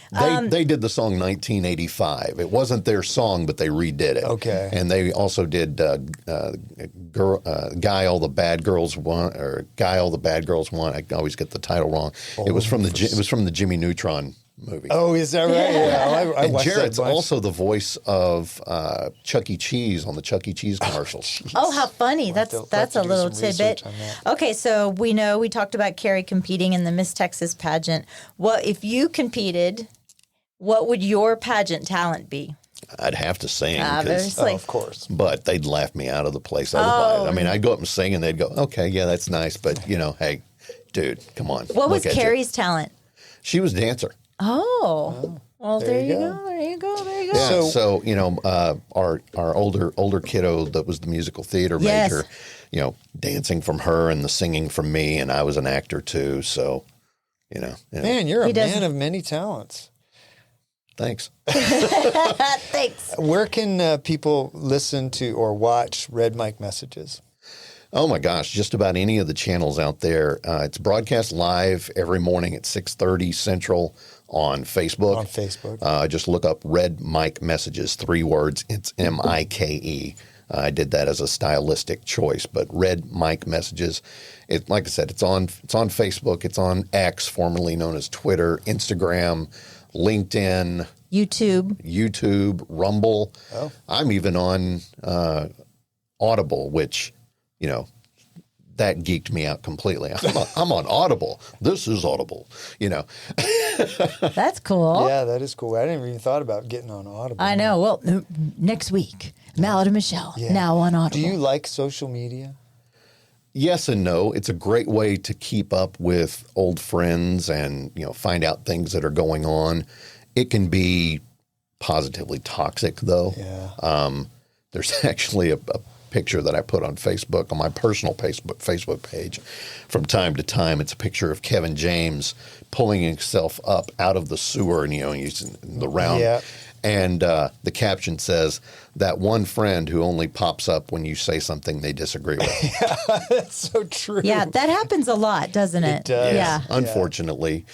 They did the song 1985. It wasn't their song, but they redid it. Okay. And they also did Guy All the Bad Girls Want, or Guy All the Bad Girls Want. I always get the title wrong. It was from the Jimmy Neutron movie. Oh, is that right? Yeah, I and watched Jarrett's that bunch. also the voice of Chuck E. Cheese on the Chuck E. Cheese commercials. Oh, how funny. That's a little tidbit. Okay, so we talked about Carrie competing in the Miss Texas pageant. What if you competed, what would your pageant talent be? I'd have to sing. Of course. But they'd laugh me out of the place otherwise. I mean, I'd go up and sing and they'd go, okay, yeah, that's nice. But, hey, dude, come on. What was Carrie's talent? She was a dancer. Oh. Well, there you go. There you go. Yeah, so our older kiddo that was the musical theater major, dancing from her and the singing from me, and I was an actor too. So, Man, you're a man of many talents. Thanks. Thanks. Where can people listen to or watch Red Mic Messages? Oh my gosh, just about any of the channels out there. It's broadcast live every morning at 6:30 Central on Facebook. Just look up Red Mic Messages, 3 words. It's Mike. I did that as a stylistic choice, but Red Mic Messages. Like I said, it's on Facebook. It's on X, formerly known as Twitter, Instagram, LinkedIn, YouTube, Rumble. Oh. I'm even on Audible, which that geeked me out completely. I'm on Audible. This is Audible, That's cool. Yeah, that is cool. I didn't even thought about getting on Audible. I know. Well, next week, Mallet and Michelle, now on Audible. Do you like social media? Yes and no. It's a great way to keep up with old friends and, find out things that are going on. It can be positively toxic, though. Yeah. There's actually a picture that I put on Facebook, on my personal Facebook page from time to time. It's a picture of Kevin James pulling himself up out of the sewer and, using the round. Yeah. And the caption says, that one friend who only pops up when you say something they disagree with. Yeah, that's so true. Yeah, that happens a lot, doesn't it? It does. Yeah. Unfortunately.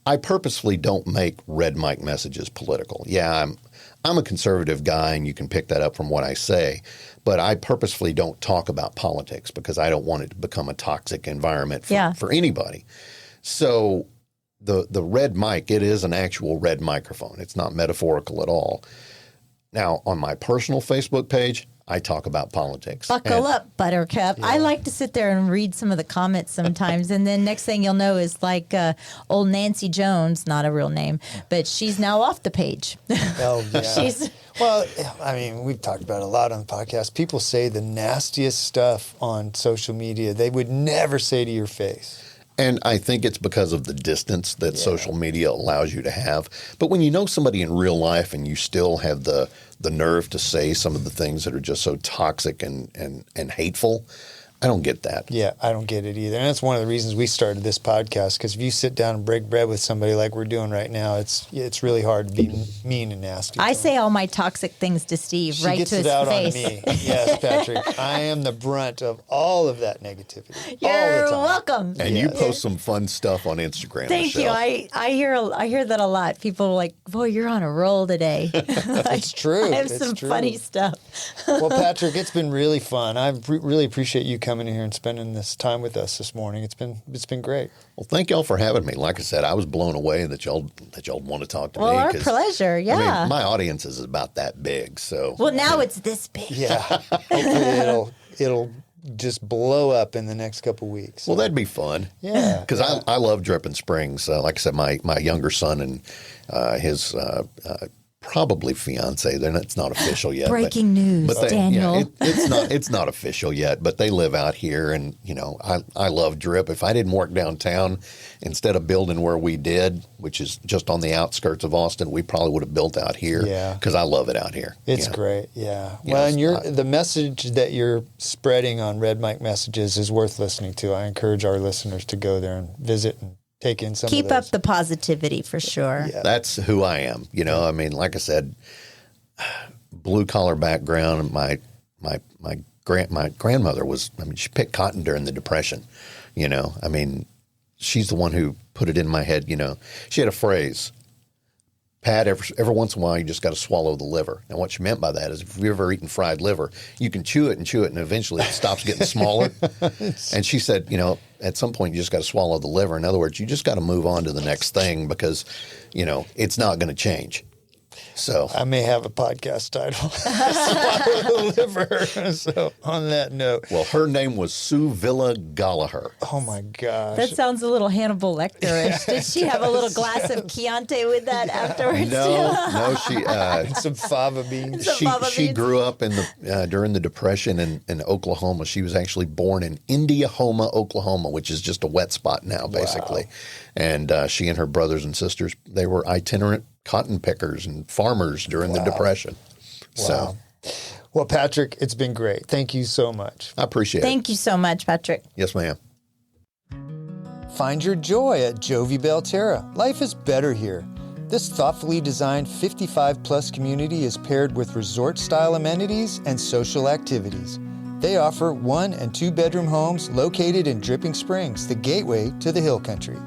I purposefully don't make Red Mic Messages political. Yeah, I'm a conservative guy, and you can pick that up from what I say. But I purposefully don't talk about politics because I don't want it to become a toxic environment for anybody. So the red mic, it is an actual red microphone. It's not metaphorical at all. Now, on my personal Facebook page, I talk about politics. Buckle up, Buttercup. Yeah. I like to sit there and read some of the comments sometimes. And then next thing you'll know is like old Nancy Jones, not a real name, but she's now off the page. Oh, yeah. Well, I mean, we've talked about it a lot on the podcast. People say the nastiest stuff on social media they would never say to your face. And I think it's because of the distance that social media allows you to have. But when you know somebody in real life and you still have the nerve to say some of the things that are just so toxic and hateful, I don't get that. Yeah, I don't get it either. And that's one of the reasons we started this podcast, because if you sit down and break bread with somebody like we're doing right now, it's really hard to be mean and nasty. I say all my toxic things to Steve she right gets to his it out face. On me. Yes, Patrick. I am the brunt of all of that negativity. You're all the time. welcome. And you post some fun stuff on Instagram. Thank Michelle. you. I hear that a lot. People are like, boy, you're on a roll today. It's true. I have some funny stuff. Well, Patrick, it's been really fun. I really appreciate you coming in here and spending this time with us this morning. It's been great. Well, thank y'all for having me. Like I said, I was blown away that y'all want to talk to me. Well, our pleasure. Yeah. I mean, my audience is about that big. So. Well, now it's this big. Yeah. Hopefully it'll just blow up in the next couple of weeks. Well, that'd be fun. Yeah. Because I love Dripping Springs. Like I said, my younger son and his probably fiance. It's not official yet. Breaking news, Daniel. It's not official yet, but they live out here, and I love Drip. If I didn't work downtown, instead of building where we did, which is just on the outskirts of Austin, we probably would have built out here. Yeah, because I love it out here. It's great. Yeah. Well, and the message that you're spreading on Red Mic Messages is worth listening to. I encourage our listeners to go there and visit and take in some Keep of up those. the positivity for sure. Yeah. That's who I am. You know, I mean, like I said, blue collar background. My grandmother was, I mean, she picked cotton during the Depression. You know, I mean, she's the one who put it in my head. You know, she had a phrase, Pat, every once in a while, you just got to swallow the liver. And what she meant by that is if you've ever eaten fried liver, you can chew it, and eventually it stops getting smaller. And she said, you know, at some point, you just got to swallow the liver. In other words, you just got to move on to the next thing because, you know, it's not going to change. So I may have a podcast title, Swallow the Liver. So on that note. Well, her name was Sue Villa Gallagher. Oh, my gosh. That sounds a little Hannibal Lecter-ish. Did she have a little glass of Chianti with that afterwards? No, she Some fava beans. she grew up in the during the Depression in Oklahoma. She was actually born in Indiahoma, Oklahoma, which is just a wet spot now, basically. Wow. And she and her brothers and sisters, they were itinerant cotton pickers and farmers during the Depression. Wow. So, well, Patrick, it's been great. Thank you so much. I appreciate it. Thank you so much, Patrick. Yes, ma'am. Find your joy at Jovi Belterra. Life is better here. This thoughtfully designed 55-plus community is paired with resort-style amenities and social activities. They offer 1- and 2-bedroom homes located in Dripping Springs, the gateway to the Hill Country.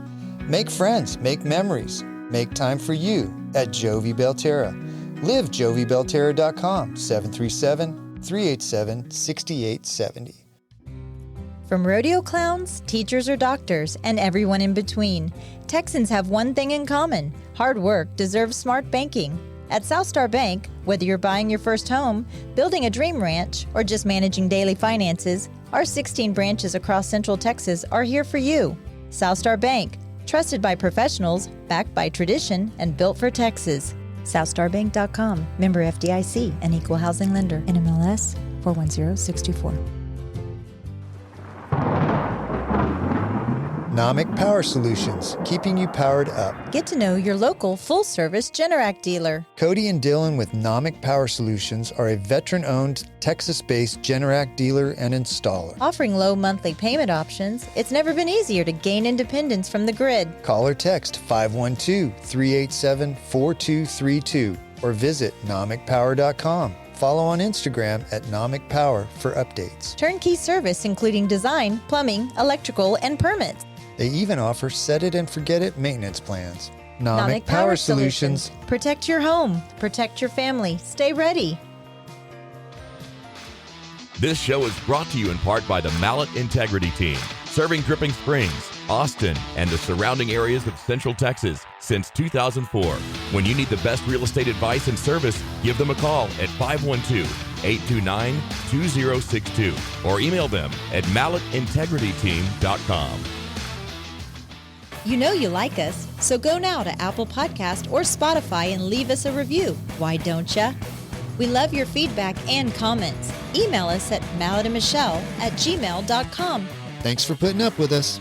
Make friends, make memories, make time for you at Jovi Belterra. Live JoviBelterra.com, 737-387-6870. From rodeo clowns, teachers or doctors, and everyone in between, Texans have one thing in common. Hard work deserves smart banking. At Southstar Bank, whether you're buying your first home, building a dream ranch, or just managing daily finances, our 16 branches across Central Texas are here for you. Southstar Bank, trusted by professionals, backed by tradition, and built for Texas. SouthstarBank.com. Member FDIC, an equal housing lender. NMLS 410624. Nomic Power Solutions, keeping you powered up. Get to know your local full-service Generac dealer. Cody and Dylan with Nomic Power Solutions are a veteran-owned, Texas-based Generac dealer and installer. Offering low monthly payment options, it's never been easier to gain independence from the grid. Call or text 512-387-4232 or visit nomicpower.com. Follow on Instagram at Nomic Power for updates. Turnkey service including design, plumbing, electrical, and permits. They even offer set-it-and-forget-it maintenance plans. Nomic Power Solutions. Protect your home. Protect your family. Stay ready. This show is brought to you in part by the Mallet Integrity Team, serving Dripping Springs, Austin, and the surrounding areas of Central Texas since 2004. When you need the best real estate advice and service, give them a call at 512-829-2062 or email them at malletintegrityteam.com. You know you like us, so go now to Apple Podcast or Spotify and leave us a review. Why don't ya? We love your feedback and comments. Email us at malletandmichelle@gmail.com. Thanks for putting up with us.